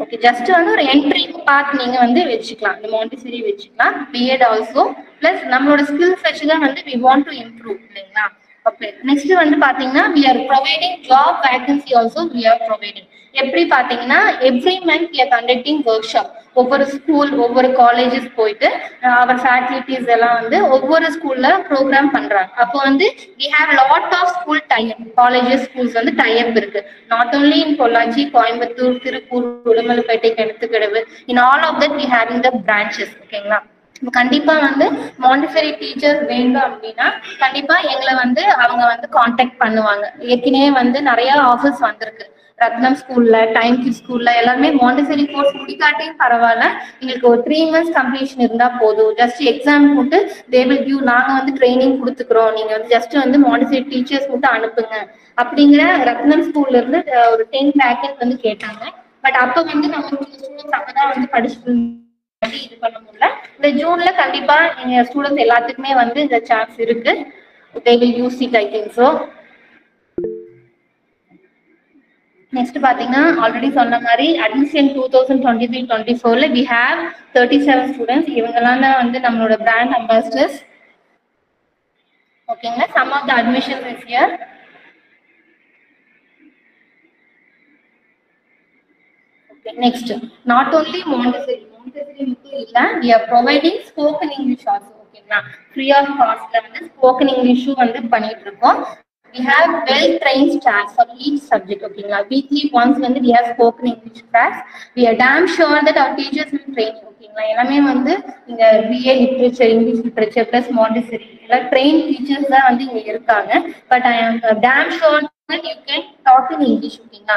Speaker 1: ஓகே, ஜஸ்ட் வந்து ஒரு என்ட்ரி பாத் நீங்க வந்து வச்சுக்கலாம், இந்த மாண்டிசரி வச்சுக்கலாம். பிஎட் ஆல்சோ பிளஸ் நம்மளோட ஸ்கில்ஸ் வச்சுதான் வந்து வி வாண்ட் டு இம்ப்ரூவ் இல்லைங்களா? ஓகே, நெக்ஸ்ட் வந்து பாத்தீங்கன்னா we are providing job vacancy also we are providing. எப்படி பாத்தீங்கன்னா every month we are conducting workshop. ஒவ்வொரு ஸ்கூல் ஒவ்வொரு காலேஜஸ் போயிட்டு அவர் ஃபேக்கல்டிஸ் எல்லாம் வந்து ஒவ்வொரு ஸ்கூல்ல ப்ரோக்ராம் பண்றாங்க. அப்போ வந்து we have lot of school tie-up, colleges schools வந்து tie-up இருக்கு. not only in Pollachi, Coimbatore, Tiruppur, Udumalaipettai, Kinathukadavu, in all of that we having the branches. ஓகேங்களா? கண்டிப்பா வந்து மாண்டிசரி டீச்சர்ஸ் வேண்டும் அப்படின்னா கண்டிப்பா எங்களை வந்து அவங்க வந்து காண்டாக்ட் பண்ணுவாங்க. ஏற்கனவே வந்து நிறைய ஆஃபர்ஸ் வந்திருக்கு. ரத்னம் ஸ்கூல்ல, டைம் கிட்ஸ் ஸ்கூல்ல எல்லாமே மாண்டிசரி கோர்ஸ் முடிக்காட்டியும் பரவாயில்ல, எங்களுக்கு ஒரு 3 months கம்ப்ளீஷன் இருந்தா போதும், ஜஸ்ட் எக்ஸாம் போட்டு தே வில் கிவ், நாங்க வந்து ட்ரைனிங் கொடுத்துக்கிறோம், நீங்க வந்து ஜஸ்ட் வந்து மாண்டிசரி டீச்சர்ஸ் மட்டும் அனுப்புங்க அப்படிங்கிற ரத்னம் ஸ்கூல்ல இருந்து ஒரு 10 பேக்கெட் வந்து கேட்டாங்க. பட் அப்ப வந்து நம்ம ஸ்டூடெண்ட்ஸ் அப்பதான் வந்து படிச்சுட்டு இது பண்ண முடியல. இந்த ஜூன்ல கண்டிப்பா எங்க ஸ்டூடெண்ட்ஸ் எல்லாத்துக்குமே வந்து இந்த சான்ஸ் இருக்கு. they will use it I think so. Next பாத்தீங்கன்னா ஆல்ரெடி சொன்ன மாதிரி அட்மிஷன் 2023-24ல we have 37 ஸ்டூடெண்ட்ஸ். இவங்கெல்லாம் தான் வந்து நம்மளோட பிராண்ட் அம்பாசிடர்ஸ். ஓகேங்களா? some of the admissions is here. Okay, next, not only Montessori மட்டும் இல்ல, we are providing spoken English also. ஓகேங்களா? ஃப்ரீ ஆஃப் காஸ்ட்ல வந்து ஸ்போக்கன் இங்கிலீஷும் வந்து பண்ணிட்டு இருக்கோம். we have well trained staff for each subject. ஓகேங்களா? weekly once வந்து we have spoken English class. we are damn sure that our teachers will train you. ஓகேங்களா? எல்லாமே வந்து இங்க BA literature, English literature plus Montessori எல்லாம் train teachers தான் வந்து இங்க இருக்காங்க. But I am damn sure that you can talk in English. ஓகேங்களா?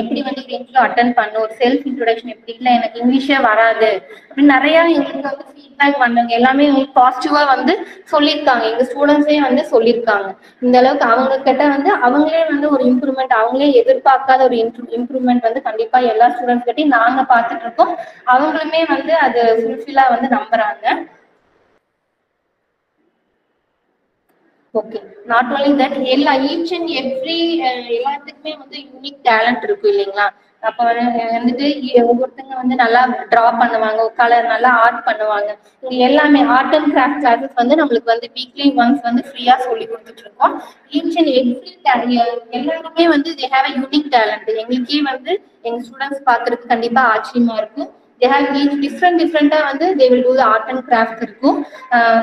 Speaker 1: எப்படி வந்து இன்டர்வியூ அட்டென்ட் பண்ணணும், ஒரு செல்ஃப் இன்ட்ரோடக்ஷன் எப்படி, இல்லை எனக்கு இங்கிலீஷே வராது அப்படின்னு நிறைய எங்களுக்கு வந்து ஃபீட்பேக் வந்தாங்க. எல்லாமே உங்களுக்கு பாசிட்டிவா வந்து சொல்லியிருக்காங்க. எங்க ஸ்டூடெண்ட்ஸே வந்து சொல்லியிருக்காங்க. இந்த அளவுக்கு அவங்க கிட்ட வந்து அவங்களே வந்து ஒரு இம்ப்ரூவ்மெண்ட், அவங்களே எதிர்பார்க்காத ஒரு இம்ப்ரூவ்மெண்ட் வந்து கண்டிப்பா எல்லா ஸ்டூடெண்ட்ஸ் கிட்டையும் நாங்க பார்த்துட்டு இருக்கோம். அவங்களுமே வந்து அது ஃபுல்ஃபில்லா வந்து நம்புறாங்க. Okay, not only that, each and every எல்லாத்துக்குமே வந்து யூனிக் டேலண்ட் இருக்கும் இல்லைங்களா? அப்ப வந்துட்டு ஒவ்வொருத்தங்க வந்து நல்லா டிரா பண்ணுவாங்க, கலர் நல்லா ஆர்ட் பண்ணுவாங்க. இங்க எல்லாமே ஆர்ட் அண்ட் கிராஃப்ட் கிளாஸஸ் வந்து நம்மளுக்கு வந்து வீக்லி ஒன்ஸ் வந்து ஃப்ரீயா சொல்லி கொடுத்துட்டு இருக்கோம். ஈச் அண்ட் எவ்ரி எல்லாருமே வந்து they have a unique talent. எங்களுக்கே வந்து எங்க ஸ்டூடெண்ட்ஸ் பாக்குறதுக்கு கண்டிப்பா ஆச்சரியமா இருக்கும். They have each different வந்து they will do the art and craft இருக்கும்.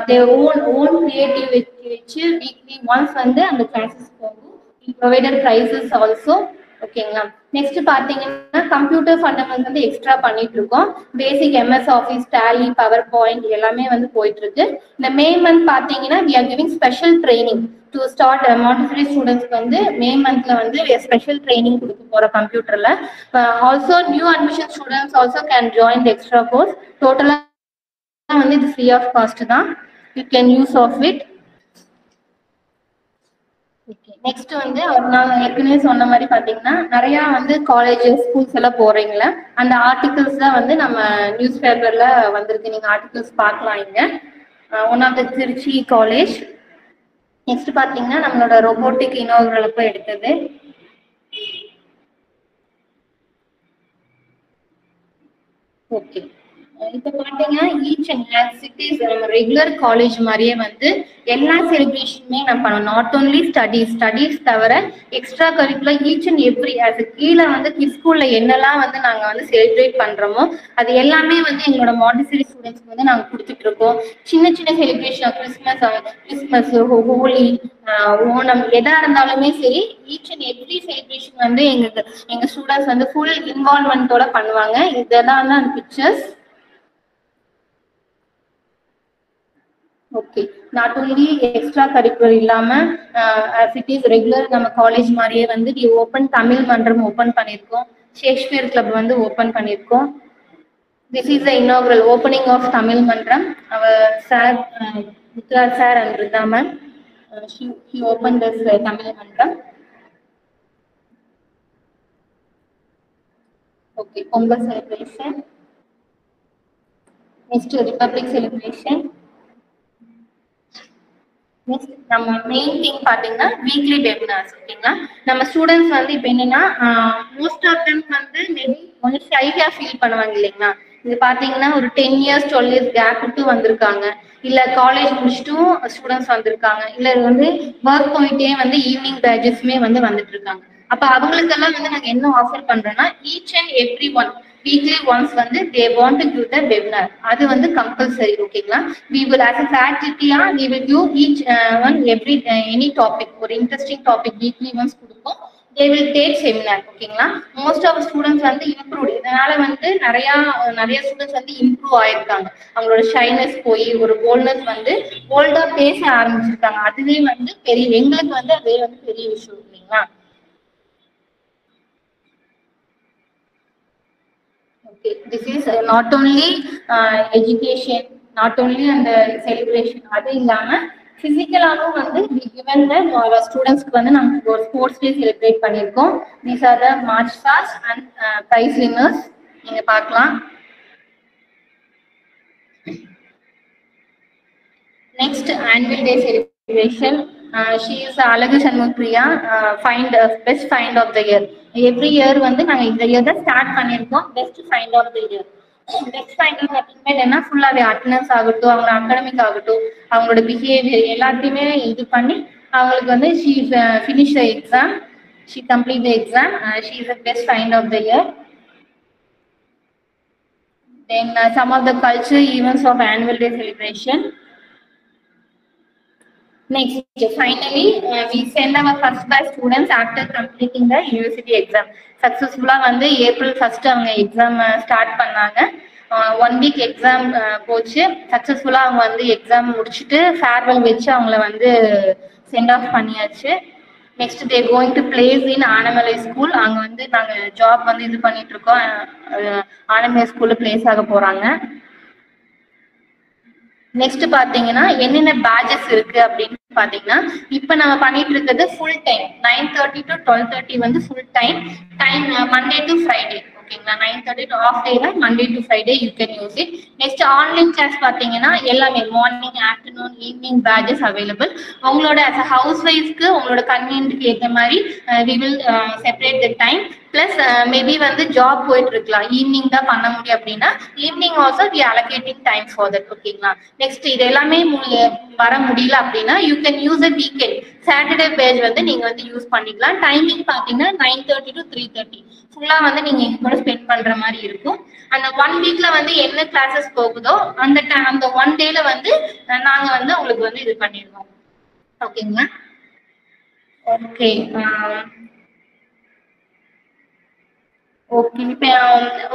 Speaker 1: Their own creative வச்சு weekly once வந்து அந்த classes போகும். We provided prizes also. ஓகேங்களா. நெக்ஸ்ட் பாத்தீங்கன்னா கம்ப்யூட்டர் ஃபண்டமெண்டல்ஸ் வந்து எக்ஸ்ட்ரா பண்ணிட்டு இருக்கோம். Basic MS Office, Tally, PowerPoint எல்லாமே வந்து போயிட்டு இருக்கு. இந்த மே மந்த் பாத்தீங்கன்னா we are giving special training to start Montessori students வந்து மே மந்த்ல வந்து ஸ்பெஷல் ட்ரைனிங் கொடுக்க போறோம் கம்ப்யூட்டர்ல. Also new admission students also can join the extra course. டோட்டலா வந்து இது ஃப்ரீ ஆஃப் காஸ்ட் தான். You can use of it. Next வந்து நான் ஏற்கனவே சொன்ன மாதிரி பாத்தீங்கன்னா நிறைய வந்து காலேஜஸ் ஸ்கூல்ஸ் எல்லாம் போறீங்களா, அந்த ஆர்டிகல்ஸ் தான் வந்து நம்ம நியூஸ் பேப்பர்ல வந்திருக்கு. நீங்க ஆர்டிகல்ஸ் பார்க்கலாம் இங்க. One of the Trichy college. Next பாத்தீங்கன்னா நம்மளோட ரோபோட்டிக் இனோகிரல் அப்ப எடுத்தது. ஓகே, இப்ப பாத்தீங்கன்னா ஈச் அண்ட் சிட்டிஸ் நம்ம ரெகுலர் காலேஜ் மாதிரியே வந்து எல்லா செலிப்ரேஷனுமே நம்ம பண்ணோம். நாட் ஓன்லி ஸ்டடீஸ் தவிர extra curricular each and every அது கீழே வந்து கிட்ஸ் ஸ்கூல்ல என்னெல்லாம் வந்து நாங்க வந்து செலிப்ரேட் பண்றோமோ அது எல்லாமே வந்து எங்களோட மாண்டிசரி ஸ்டூடெண்ட்ஸ்க்கு வந்து நாங்க கொடுத்துட்டு இருக்கோம். சின்ன சின்ன செலிப்ரேஷன் கிறிஸ்மஸ், ஹோலி, ஓணம் எதா இருந்தாலுமே சரி ஈச் அண்ட் எவ்ரி செலிப்ரேஷன் வந்து எங்க ஸ்டூடெண்ட்ஸ் வந்து ஃபுல் இன்வால்வ்மெண்டோட பண்ணுவாங்க. இதெல்லாம் தான் அந்த pictures. Okay, not only extra curricular இல்லாம சிட்டிஸ் ரெகுலர் நம்ம காலேஜ் மாதிரியே வந்து ஓப்பன் தமிழ் மன்றம் ஓப்பன் பண்ணியிருக்கோம். ஷேக்ஸ்பியர் கிளப் வந்து ஓப்பன் பண்ணியிருக்கோம். This is the inaugural opening of Tamil மன்றம். அவர் sir Mudra sir and Rita ma'am he opened this Tamil மன்றம். Okay, Pongal celebration. Next republic celebration. Next நம்ம மெயின் திங் பாத்தீங்கன்னா வீக்லி வெபினார்ஸ். ஓகேங்களா, நம்ம ஸ்டூடெண்ட்ஸ் வந்து இப்போ என்னன்னா மோஸ்ட் ஆஃப் தெம் வந்து மேபி கொஞ்சம் ஷையா ஃபீல் பண்ணுவாங்க இல்லைங்களா. இது பாத்தீங்கன்னா ஒரு 10 years 12 years கேப் விட்டு வந்திருக்காங்க, இல்ல காலேஜ் முடிச்சுட்டும் ஸ்டூடெண்ட்ஸ் வந்திருக்காங்க, இல்ல வந்து ஒர்க் போயிட்டே வந்து ஈவினிங் பேட்சஸ்மே வந்து வந்துட்டு இருக்காங்க. அப்ப அவங்களுக்கெல்லாம் வந்து நாங்க என்ன ஆஃபர் பண்றோம்னா each and every one weekly once வந்து they want to give the webinar. அது வந்து கம்பல்சரி. ஓகேங்களா, we will as a faculty we will give each one every any topic ஒரு இன்ட்ரெஸ்டிங் டாபிக் வீக்லி ஒன்ஸ் கொடுப்போம். they will take seminar. ஓகேங்களா, most of students வந்து improve, இதனால வந்து நிறைய ஸ்டூடெண்ட்ஸ் வந்து இம்ப்ரூவ் ஆயிருக்காங்க. அவங்களோட ஷைனஸ் போய் ஒரு போல்ட்னஸ் வந்து போல்டா பேச ஆரம்பிச்சிருக்காங்க. அதுவே வந்து பெரிய எங்களுக்கு வந்து அதே வந்து பெரிய விஷயம் இல்லைங்களா. Okay, this is not only education, not only and celebration. அது இல்லாம பிசிக்கலாவும் வந்து given the ஸ்டூடெண்ட்ஸ்க்கு வந்து நாங்க ஒரு ஸ்போர்ட்ஸ் டே செலிப்ரேட் பண்ணியிருக்கோம். These are the march past and prize winners. நீங்க பார்க்கலாம். Next annual day celebration. She is Alagu Shanmupriya, best find of the year. Every year வந்து நாங்க இந்த இயர் தான் ஸ்டார்ட் பண்ணியிருக்கோம். Best find of the year. Best find of எப்பவுமே என்ன ஃபுல்லாவே அட்டெண்டன்ஸ் ஆகட்டும், அவங்க அகாடமிக் ஆகட்டும், அவங்களோட பிஹேவியர் எல்லாத்தையுமே இது பண்ணி அவங்களுக்கு வந்து she finish the exam, she complete the exam, she is the best find of the year. Then some of the culture events of annual day celebration. Next, finally, we send our first batch students after completing the university exam. Successfully, வந்து April 1st அவங்க exam start பண்ணாங்க. 1 week exam போச்சு. சக்சஸ்ஃபுல்லா அவங்க வந்து exam முடிச்சுட்டு farewell வச்சு அவங்கள வந்து சென்ட் ஆஃப் பண்ணியாச்சு. Next they going to place in Anamalai school. அங்க வந்து நாங்க ஜாப் வந்து இது பண்ணிட்டு இருக்கோம். ஆனமலை ஸ்கூல்ல பிளேஸ் ஆக போறாங்க. நெக்ஸ்ட் பாத்தீங்கன்னா என்னென்ன பேட்சஸ் இருக்கு அப்படின்னு பாத்தீங்கன்னா இப்ப நம்ம பண்ணிட்டு இருக்கிறது ஃபுல் டைம் 9:30 to 12:30 வந்து full time Monday to Friday. ஓகேங்களா, 9:30 to ஆஃப் டே தான் Monday to Friday you can use it. Next online class பாத்தீங்கன்னா எல்லாமே morning, afternoon, evening batches available. உங்களோட ஹவுஸ் ஒய்ஃப்க்கு உங்களோட கன்வீனியன்ட்க்கு ஏற்ற மாதிரி we will separate the time. Plus maybe வந்து ஜாப் போயிட்டு இருக்கலாம், ஈவினிங் தான் பண்ண முடியும் அப்படின்னா evening also we allocating time for that. ஓகேங்களா? நெக்ஸ்ட் இது எல்லாமே வர முடியல அப்படின்னா you can use a weekend Saturday page வந்து நீங்க வந்து யூஸ் பண்ணிக்கலாம். டைமிங் பாத்தீங்கன்னா 9:30 to 3:30 ஃபுல்லா வந்து நீங்க எங்க கூட ஸ்பெண்ட் பண்ற மாதிரி இருக்கும். அந்த 1 வீக்ல வந்து என்ன கிளாஸஸ் போகுதோ அந்த 1 டேல வந்து நாங்க வந்து உங்களுக்கு வந்து இது பண்ணிடுவோம். ஓகேங்களா? ஓகே ஓகே இப்ப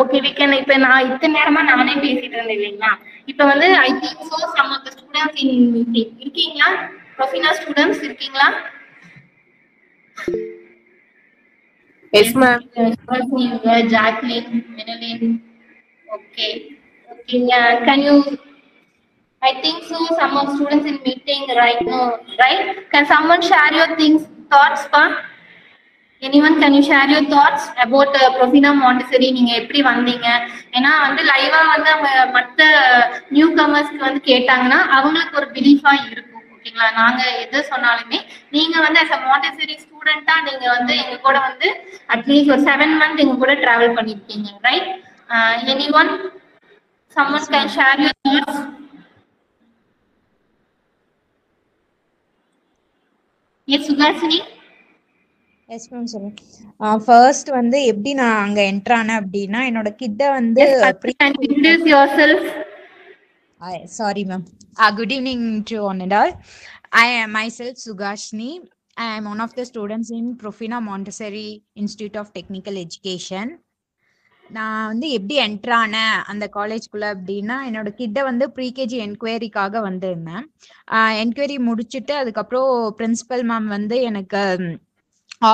Speaker 1: ஓகே வீக்கெண்ட் இப்ப நான் இத்தனை நேரமா நானே பேசிட்டு இருந்தேன் இல்லைங்களா? இப்ப வந்து I think so some of the students in meeting இருக்கீங்களா? ப்ரொஃபினா ஸ்டூடண்ட்ஸ் இருக்கீங்களா?
Speaker 5: Yes, ma'am.
Speaker 1: Jacqueline, Menelin. Okay. Okay. Yeah. Can you? I think so. Some of students in meeting right now, right? Can someone share your thoughts, pa? Anyone, can you share your thoughts about Profina Montessori? நீங்க எப்படி வந்தீங்க? ஏன்னா வந்து லைவா வந்து மற்ற new கமர்ஸ்க்கு வந்து கேட்டாங்கன்னா அவங்களுக்கு ஒரு பிலீஃபா இருக்கும். ஓகேங்களா? நாங்க எது சொன்னாலுமே நீங்க வந்து as a Montessori ஸ்டூடெண்டா நீங்க வந்து எங்க கூட வந்து அட்லீஸ்ட் ஒரு 7 months எங்க கூட டிராவல் பண்ணிருக்கீங்க, right? Anyone, someone can share your thoughts? Yes, Sugashini.
Speaker 4: Yes ma'am சொல்லுங்க. ஃபர்ஸ்ட் வந்து எப்படி நான் அங்க என்டர் ஆனேன் அப்படின்னா, என்னோட கிட்ட வந்து
Speaker 1: Introduce yourself.
Speaker 4: Sorry ma'am. Good evening to one and all. I am myself Sugashni. I am one of the students in Profina Montessori Institute of Technical Education. நான் வந்து எப்படி என்டர் ஆனேன் அந்த காலேஜ்குள்ள அப்படின்னா, என்னோட கிட்ட வந்து ப்ரீகேஜி என்கொயரிக்காக வந்திருந்தேன். என்கொயரி முடிச்சுட்டு அதுக்கப்புறம் பிரின்சிபல் மேம் வந்து எனக்கு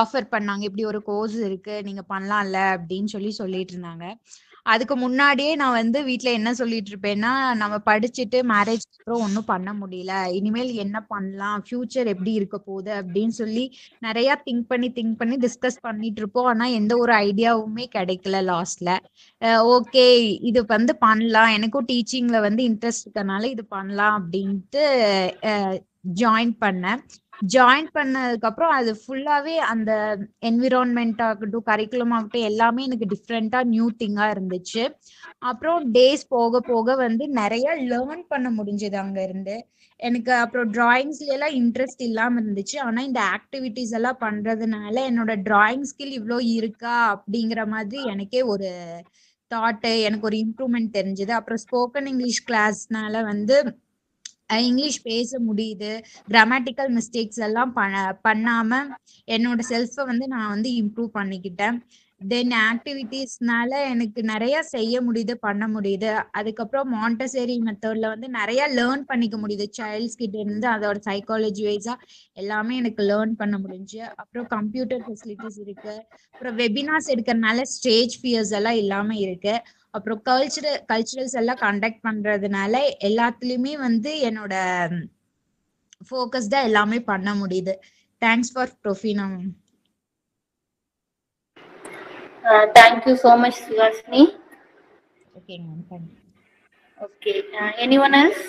Speaker 4: ஆஃபர் பண்ணாங்க, இப்படி ஒரு கோர்ஸ் இருக்கு நீங்க பண்ணலாம்ல அப்படின்னு சொல்லிட்டு இருந்தாங்க. அதுக்கு முன்னாடியே நான் வந்து வீட்ல என்ன சொல்லிட்டு இருப்பேன்னா, நம்ம படிச்சுட்டு மேரேஜ் அப்புறம் ஒன்றும் பண்ண முடியல, இனிமேல் என்ன பண்ணலாம், ஃபியூச்சர் எப்படி இருக்க போகுது அப்படின்னு சொல்லி நிறைய திங்க் பண்ணி டிஸ்கஸ் பண்ணிட்டு இருப்போம். ஆனா எந்த ஒரு ஐடியாவுமே கிடைக்கல. லாஸ்ட்ல ஓகே இது வந்து பண்ணலாம், எனக்கும் டீச்சிங்ல வந்து இன்ட்ரெஸ்ட் இருக்கனால இது பண்ணலாம் அப்படின்ட்டு ஜாயின் பண்ணேன். ஜாயின் பண்ணதுக்கு அப்புறம் அது ஃபுல்லாவே அந்த என்விரான்மெண்ட் ஆகட்டும், கரிக்குலம் ஆகட்டும், எல்லாமே எனக்கு டிஃப்ரெண்டா நியூ திங்கா இருந்துச்சு. அப்புறம் டேஸ் போக போக வந்து நிறைய லேர்ன் பண்ண முடிஞ்சது அங்க இருந்து எனக்கு. அப்புறம் டிராயிங்ஸ்ல எல்லாம் இன்ட்ரெஸ்ட் இல்லாம இருந்துச்சு. ஆனா இந்த ஆக்டிவிட்டிஸ் எல்லாம் பண்றதுனால என்னோட டிராயிங் ஸ்கில் இவ்வளோ இருக்கா அப்படிங்கிற மாதிரி எனக்கே ஒரு தாட், எனக்கு ஒரு இம்ப்ரூவ்மெண்ட் தெரிஞ்சது. அப்புறம் ஸ்போக்கன் இங்கிலீஷ் கிளாஸ்னால வந்து இங்கிலீஷ் பேச முடியுது, கிராமட்டிக்கல் மிஸ்டேக்ஸ் எல்லாம் பண்ணாம என்னோட செல்ஃபை வந்து நான் வந்து இம்ப்ரூவ் பண்ணிக்கிட்டேன். தென் ஆக்டிவிட்டிஸ்னால எனக்கு நிறைய செய்ய முடியுது, பண்ண முடியுது. அதுக்கப்புறம் மாண்டசரி மெத்தட்ல வந்து நிறைய லேர்ன் பண்ணிக்க முடியுது. சைல்ட்ஸ் கிட்ட இருந்து அதோட சைக்காலஜி வைஸா எல்லாமே எனக்கு லேர்ன் பண்ண முடிஞ்சு. அப்புறம் கம்ப்யூட்டர் ஃபெசிலிட்டிஸ் இருக்கு. அப்புறம் வெபினார்ஸ் எடுக்கிறதுனால ஸ்டேஜ் ஃபியர்ஸ் எல்லாம் இல்லாம இருக்கு. அப்புறம் கல்ச்சுரல்ஸ் எல்லாம் கண்டக்ட் பண்றதுனால எல்லாத்துலயுமே வந்து என்னோட ஃபோக்கஸ்டா எல்லாமே பண்ண முடியுது. Thanks for Profina.
Speaker 1: Thank you so much, Sugashni.
Speaker 4: Okay, ma'am. Thank you.
Speaker 1: Okay. Anyone else?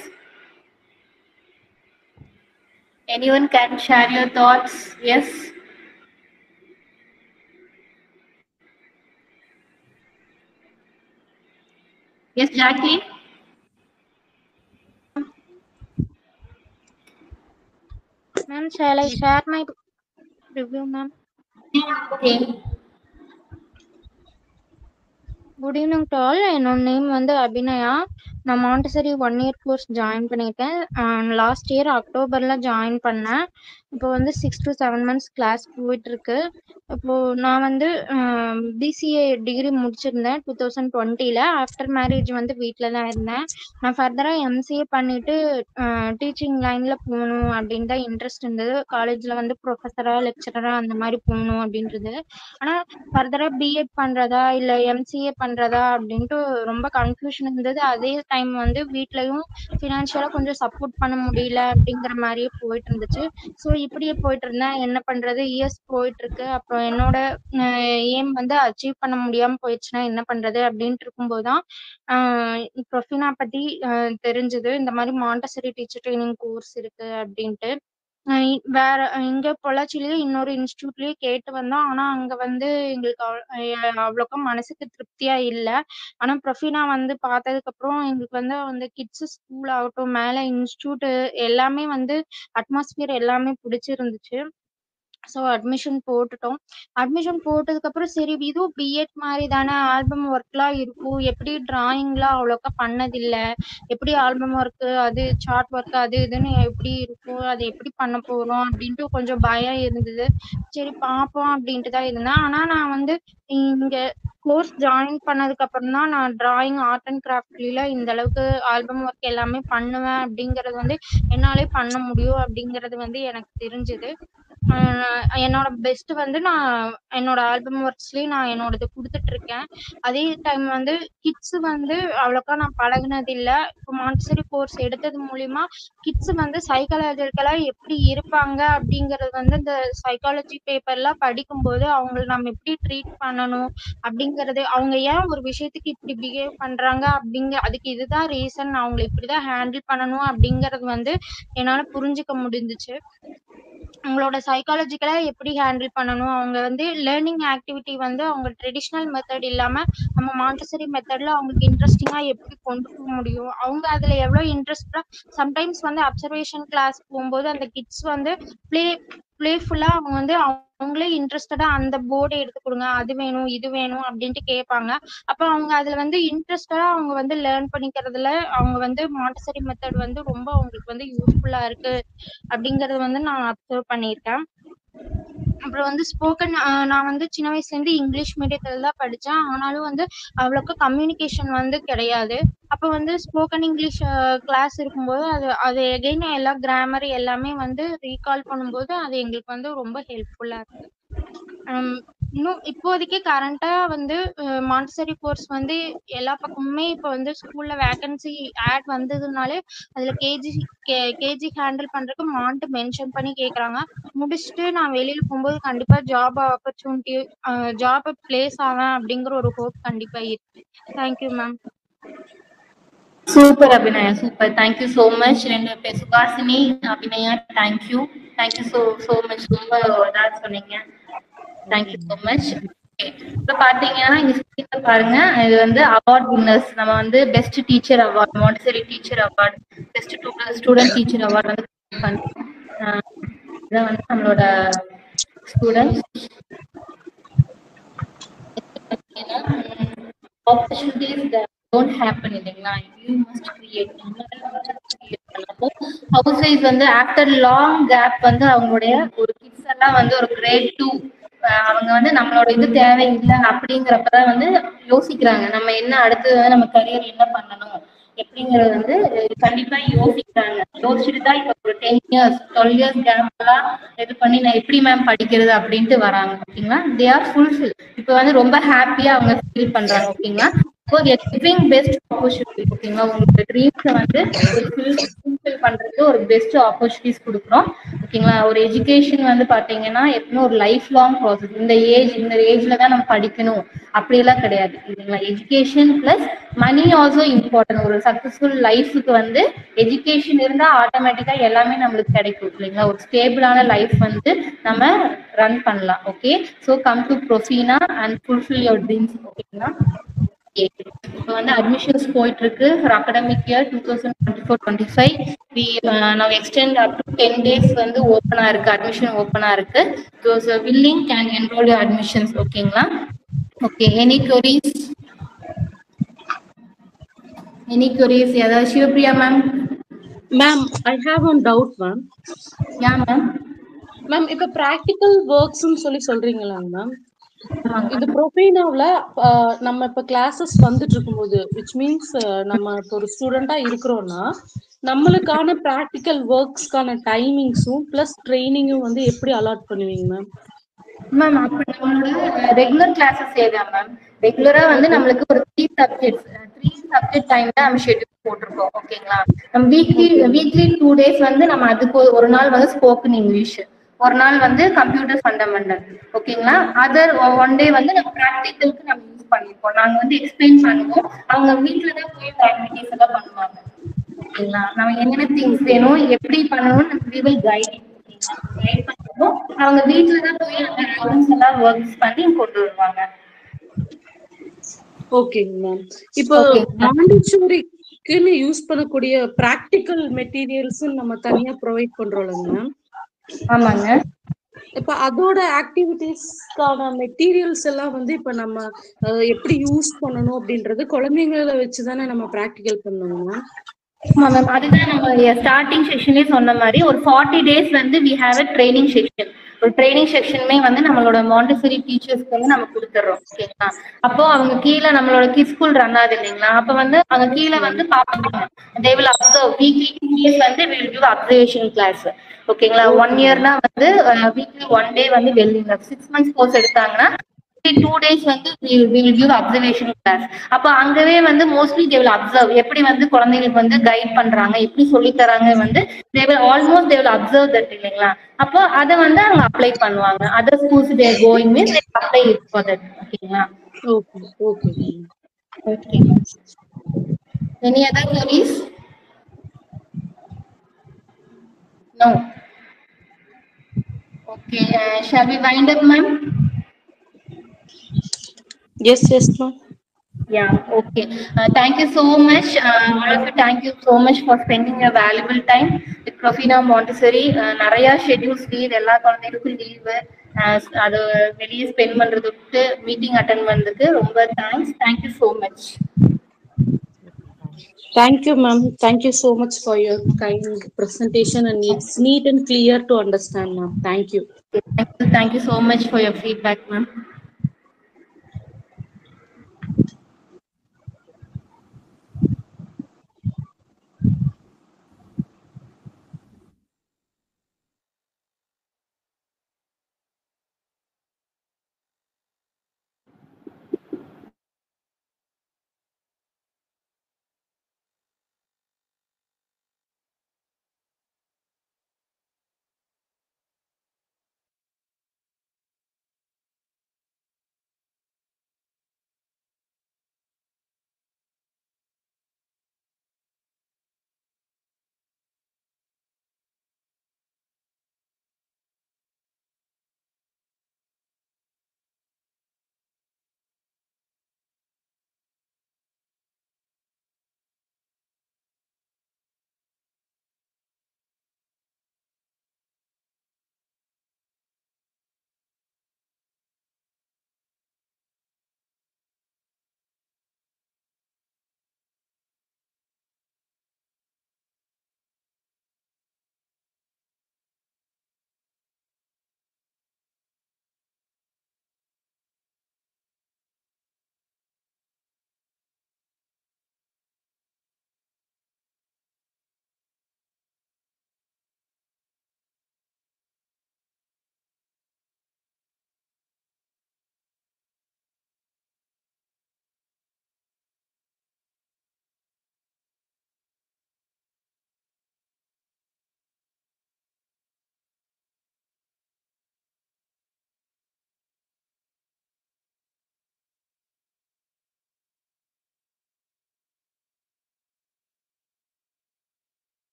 Speaker 1: Anyone can share your thoughts? Yes. Yes, Jacqueline.
Speaker 6: Ma'am, shall I share my review, ma'am?
Speaker 1: Okay.
Speaker 6: Good evening to all. என்னோட name வந்து அபிநயா. நான் Montessori 1 year course join பண்ணியிருக்கேன். Last year அக்டோபரில் join பண்ணேன். இப்போ வந்து 6 to 7 months class போயிட்டுருக்கு. இப்போது நான் வந்து பிசிஏ டிகிரி முடிச்சிருந்தேன் 2020. ஆஃப்டர் மேரேஜ் வந்து வீட்டில் தான் இருந்தேன். நான் ஃபர்தராக எம்சிஏ பண்ணிவிட்டு டீச்சிங் லைனில் போகணும் அப்படின்னு தான் இன்ட்ரெஸ்ட் இருந்தது. காலேஜில் வந்து ப்ரொஃபஸராக லெக்சரராக அந்த மாதிரி போகணும் அப்படின்றது. ஆனால் ஃபர்தராக பிஎட் பண்ணுறதா இல்லை எம்சிஏ பண்ணுறதா அப்படின்ட்டு ரொம்ப கன்ஃபியூஷன் இருந்தது. அதே டைம் வந்து வீட்லேயும் ஃபினான்ஷியலாக கொஞ்சம் சப்போர்ட் பண்ண முடியல அப்படிங்கிற மாதிரியே போயிட்டு இருந்துச்சு. ஸோ இப்படியே போயிட்டு இருந்தேன். என்ன பண்ணுறது, இயர்ஸ் போயிட்டுருக்கு. அப்புறம் என்னோட ஏம் வந்து அச்சீவ் பண்ண முடியாமல் போயிடுச்சுன்னா என்ன பண்ணுறது அப்படின்ட்டு இருக்கும்போது தான் ப்ரொஃபினா பற்றி தெரிஞ்சது. இந்த மாதிரி மாண்டசரி டீச்சர் ட்ரைனிங் கோர்ஸ் இருக்குது அப்படின்ட்டு. வேற இங்க பொள்ளாச்சிலேயே இன்னொரு இன்ஸ்டியூட்லயே கேட்டு வந்தோம். ஆனா அங்க வந்து எங்களுக்கு அவ்வளோக்கா மனசுக்கு திருப்தியா இல்ல. ஆனா ப்ரொஃபினா வந்து பார்த்ததுக்கு அப்புறம் எங்களுக்கு வந்து அந்த கிட்ஸ் ஸ்கூல் ஆகட்டும், மேல இன்ஸ்டியூட் எல்லாமே வந்து அட்மாஸ்பியர் எல்லாமே பிடிச்சிருந்துச்சு. ஸோ அட்மிஷன் போட்டுட்டோம். அட்மிஷன் போட்டதுக்கு அப்புறம் சரி இதுவும் பிஎட் மாதிரி தானே, ஆல்பம் ஒர்க்லாம் இருக்கும். எப்படி டிராயிங்லாம் அவ்வளோக்கா பண்ணதில்ல, எப்படி ஆல்பம் ஒர்க்கு அது சார்ட் ஒர்க் அது இதுன்னு எப்படி இருக்கும், அது எப்படி பண்ண போறோம் அப்படின்ட்டு கொஞ்சம் பயம் இருந்தது. சரி பார்ப்போம் அப்படின்ட்டு தான் இருந்தேன். ஆனா நான் வந்து இங்க கோர்ஸ் ஜாயின் பண்ணதுக்கு அப்புறம் தான் நான் டிராயிங் ஆர்ட் அண்ட் கிராஃப்ட்ல இந்த அளவுக்கு ஆல்பம் ஒர்க் எல்லாமே பண்ணுவேன் அப்படிங்கறது வந்து என்னாலே பண்ண முடியும் அப்படிங்கறது வந்து எனக்கு தெரிஞ்சது. என்னோட பெஸ்ட் வந்து நான் என்னோட ஆல்பம் ஒர்க்ஸ்லயே நான் என்னோடது குடுத்துட்டு இருக்கேன். அதே டைம் வந்து கிட்ஸ் வந்து அவ்வளோக்கா நான் பழகுனது இல்ல. இப்போ மாண்டசரி கோர்ஸ் எடுத்தது மூலியமா கிட்ஸ் வந்து சைக்காலஜிக்கலா எப்படி இருப்பாங்க அப்படிங்கறது வந்து இந்த சைக்காலஜி பேப்பர்லாம் படிக்கும்போது அவங்களை நம்ம எப்படி ட்ரீட் பண்ணணும் அப்படிங்கறது, அவங்க ஏன் ஒரு விஷயத்துக்கு இப்படி பிஹேவ் பண்றாங்க அதுக்கு இதுதான் ரீசன், அவங்களை இப்படிதான் ஹேண்டில் பண்ணணும் அப்படிங்கறது வந்து என்னால புரிஞ்சுக்க முடிஞ்சுச்சு. அவங்களோட சைக்காலஜிக்கலா எப்படி ஹேண்டில் பண்ணணும், அவங்க வந்து லேர்னிங் ஆக்டிவிட்டி வந்து அவங்க ட்ரெடிஷ்னல் மெத்தட் இல்லாம நம்ம மாண்டசரி மெத்தட்ல அவங்களுக்கு இன்ட்ரெஸ்டிங்கா எப்படி கொண்டு போக முடியும், அவங்க அதுல எவ்வளவு இன்ட்ரெஸ்டா. சம்டைம்ஸ் வந்து அப்சர்வேஷன் கிளாஸ் போகும்போது அந்த கிட்ஸ் வந்து பிளேஃபுல்லா அவங்க வந்து அவங்களே இன்ட்ரெஸ்டடா அந்த போர்டை எடுத்து கொடுங்க, அது வேணும் இது வேணும் அப்படின்ட்டு கேட்பாங்க. அப்ப அவங்க அதுல வந்து இன்ட்ரெஸ்டடா அவங்க வந்து லேர்ன் பண்ணிக்கிறதுல அவங்க வந்து மாண்டசரி மெத்தட் வந்து ரொம்ப அவங்களுக்கு வந்து யூஸ்ஃபுல்லா இருக்கு அப்படிங்கறது வந்து நான் அப்சர்வ் பண்ணியிருக்கேன். அப்புறம் வந்து ஸ்போக்கன் நான் வந்து சின்ன வயசுல இருந்து இங்கிலீஷ் மீடியத்துல தான் படிச்சேன். ஆனாலும் வந்து அவ்வளோக்கா கம்யூனிகேஷன் வந்து கிடையாது. அப்ப வந்து ஸ்போக்கன் இங்கிலீஷ் கிளாஸ் இருக்கும்போது அது அது எகைன் எல்லா கிராமர் எல்லாமே வந்து ரீகால் பண்ணும்போது அது எங்களுக்கு வந்து ரொம்ப ஹெல்ப்ஃபுல்லா இருக்கு. இன்னும் இப்போதைக்கு கரண்டா வந்து மாண்டசரி கோர்ஸ் வந்து எல்லா பக்கமுமே இப்ப வந்து ஸ்கூல்ல வேகன்சி ஆட் வந்ததுனாலே அதுல கேஜி ஹேண்டில் பண்றதுக்கு மாண்ட் மென்ஷன் பண்ணி கேக்குறாங்க. முடிச்சுட்டு நான் வெளியில போகும்போது கண்டிப்பா ஜாப் ஆப்பர்ச்சுனிட்டி ஜாப் பிளேஸ் ஆவேன் அப்படிங்கிற ஒரு ஹோப் கண்டிப்பா இருக்கு. Thank you ma'am.
Speaker 1: Super Abhinaya, super. Thank you so much. ரெண்டு பேர் Suhasini, Abhinaya, thank you so much. ரொம்ப இதா சொன்னீங்க. Thank you so much. இப்ப பாத்தீங்கன்னா இங்க ஸ்கிரீன்ல பாருங்க, இது வந்து அவார்ட் வின்னர்ஸ். நம்ம வந்து best teacher award, Montessori teacher award, best student teacher award வந்து இதான் வந்து நம்மளோட ஸ்டூடெண்ட்ஸ். opportunities that don't happen இல்லைங்களா, you must create. House wise வந்து ஆஃப்டர் லாங் கேப் வந்து அவங்களுடைய ஒரு கிட்ஸ் எல்லாம் வந்து ஒரு கிரேட் 2 அவங்க வந்து நம்மளோட இது தேவையில்லை அப்படிங்கிறப்பதான் வந்து யோசிக்கிறாங்க நம்ம என்ன அடுத்து நம்ம கரியர் என்ன பண்ணணும் எப்படிங்கறது வந்து கண்டிப்பா யோசிக்கிறாங்க. யோசிச்சுட்டு தான் இப்ப ஒரு 10 years 12 years கேப் எல்லாம் இது பண்ணி நான் எப்படி மேம் படிக்கிறது அப்படின்ட்டு வராங்க. ஓகேங்களா, தே ஆர் ஃபுல்ஃபில். இப்ப வந்து ரொம்ப ஹாப்பியா அவங்க ஃபீல் பண்றாங்க. ஓகேங்களா, ஸோ கிவிங் பெஸ்ட் ஆப்பர்ச்சுனிட்டி. ஓகேங்களா, உங்களோட ட்ரீம்ஸை வந்து ஒரு ஃபுல்ஃபில் பண்றதுக்கு ஒரு பெஸ்ட் ஆப்பர்ச்சுனிட்டிஸ் கொடுக்குறோம். ஓகேங்களா, ஒரு எஜுகேஷன் வந்து பாத்தீங்கன்னா எப்பவுமே ஒரு லைஃப் லாங் ப்ராசஸ். இந்த ஏஜ்ல தான் நம்ம படிக்கணும் அப்படியெல்லாம் கிடையாது. இல்லைங்களா, education plus money also important. ஒரு சக்சஸ்ஃபுல் லைஃபுக்கு வந்து எஜுகேஷன் இருந்தா ஆட்டோமேட்டிக்கா எல்லாமே நம்மளுக்கு கிடைக்கும். இல்லைங்களா, ஒரு ஸ்டேபிளான லைஃப் வந்து நம்ம ரன் பண்ணலாம். Okay, so come to Profina and fulfil your dreams. ஓகேங்களா, இப்போ வந்து அட்மிஷன்ஸ் போயிட்டு இருக்கு for academic year 2024-25. we now extend up to 10 days வந்து ஓப்பனா இருக்கு, அட்மிஷன் ஓப்பனா இருக்கு. those willing can enroll your admissions. ஓகேங்களா, ஓகே. எனி queries ஏதாவது? Sivapriya ma'am.
Speaker 3: Ma'am, I have one doubt ma'am.
Speaker 1: Yeah ma'am.
Speaker 3: Ma'am, இப்ப பிராக்டிக்கல் ஒர்க்ஸ்னு சொல்றீங்களாங்க மேம், இது ப்ரொஃபீனாவுல நம்ம இப்ப கிளாஸஸ் வந்துட்டு இருக்கும்போது விச் மீன்ஸ் நம்ம இப்போ ஒரு ஸ்டூடெண்டா இருக்கிறோம்னா நம்மளுக்கான பிராக்டிக்கல் ஒர்க்ஸ்க்கான டைமிங்ஸும் பிளஸ் ட்ரைனிங்கும் வந்து எப்படி அலாட் பண்ணுவீங்க மேம்?
Speaker 1: மேம் அப்படி நம்மளோட ரெகுலர் கிளாஸஸ் ஏதா மேம், ரெகுலரா வந்து நம்மளுக்கு ஒரு 3 சப்ஜெக்ட் டைம்ல நம்ம ஷெட்யூல் போட்டிருக்கோம். ஓகேங்களா, நம்ம வீக்லி 2 days வந்து நம்ம அதுக்கு ஒரு நாள் வந்து ஸ்போக்கன் இங்கிலீஷ், ஒரு நாள் வந்து கம்ப்யூட்டர் ஃபண்டமெண்டல். ஓகேங்களா, அதர் 1 day வந்து நம்ம ப்ராக்டிக்கலுக்கு நம்ம யூஸ் பண்ணிருக்கோம். நாங்க வந்து எக்ஸ்பிளைன் பண்ணுவோம், அவங்க வீட்டுல தான் போய் ஆக்டிவிட்டிஸ் எல்லாம் பண்ணுவாங்க. ஓகேங்களா, நம்ம என்னென்ன திங்ஸ் வேணும் எப்படி பண்ணணும்னு we will guide you. Guide பண்ணுவோம். அவங்க வீட்டுல தான் போய் அந்த ஆல்பம்ஸ் எல்லாம் ஒர்க்ஸ் பண்ணி கொண்டு வருவாங்க.
Speaker 3: ஓகேங்க மேம். இப்போ
Speaker 1: Okay.
Speaker 3: மாண்டிசோரிக்குன்னு யூஸ் பண்ணக்கூடிய பிராக்டிக்கல் மெட்டீரியல்ஸ் நம்ம தனியா ப்ரொவைட் பண்றோம்லங்க மேம்.
Speaker 1: ஆமாங்க.
Speaker 3: இப்ப அதோட ஆக்டிவிட்டிஸ்க்கான மெட்டீரியல்ஸ் எல்லாம் வந்து இப்ப நம்ம எப்படி யூஸ் பண்ணணும் அப்படின்றது குழந்தைங்களை வச்சுதானே நம்ம பிராக்டிக்கல் பண்ணணும் மேம்.
Speaker 1: மேம் அதுதான் நம்ம ஸ்டார்டிங் செக்ஷன்லயே சொன்ன மாதிரி ஒரு 40 days வந்து we have a training section. ஒரு ட்ரைனிங் செக்ஷனுமே வந்து நம்மளோட மாண்டிசரி டீச்சர்ஸ்க்கு வந்து நம்ம கொடுத்துட்றோம். ஓகேங்களா? அப்போ அவங்க கீழே நம்மளோட கிட்ஸ் ஸ்கூல் ரன் ஆகுது இல்லைங்களா? அப்போ வந்து அவங்க கீழே வந்து பார்ப்பாங்க. they will observe weekly 2 days வந்து we will give observation class. ஓகேங்களா? 1 yearனா வந்து weekly 1 day வந்து வெளியில 6 months கோர்ஸ் எடுத்தாங்கன்னா 2 days வந்து we will give observation class. அப்ப அங்கவே வந்து mostly they will observe எப்படி வந்து குழந்தைகளுக்கு வந்து கைட் பண்றாங்க, எப்படி சொல்லி தராங்க வந்து they will observe that இல்லைங்களா? அப்போ அதை வந்து அவங்க அப்ளை பண்ணுவாங்க. other schools they are going means they apply it for that. ஓகேங்களா?
Speaker 3: Okay okay
Speaker 1: Okay. Any other queries? No. Okay. Shall we wind up, ma'am?
Speaker 3: Yes ma'am.
Speaker 1: Yeah, okay. Thank you so much. All of you, thank you so much for spending your valuable time with Profina Montessori. நிறைய schedules leave, எல்லா குழந்தைகளுக்கும் leave, அது வெளியே spend பண்றதுக்கு meeting attend பண்றதுக்கு ரொம்ப thanks. Thank you so much.
Speaker 3: Thank you ma'am. Thank you so much for your kind presentation and it's neat and clear to understand ma'am. Thank you.
Speaker 1: Thank you so much for your feedback, ma'am.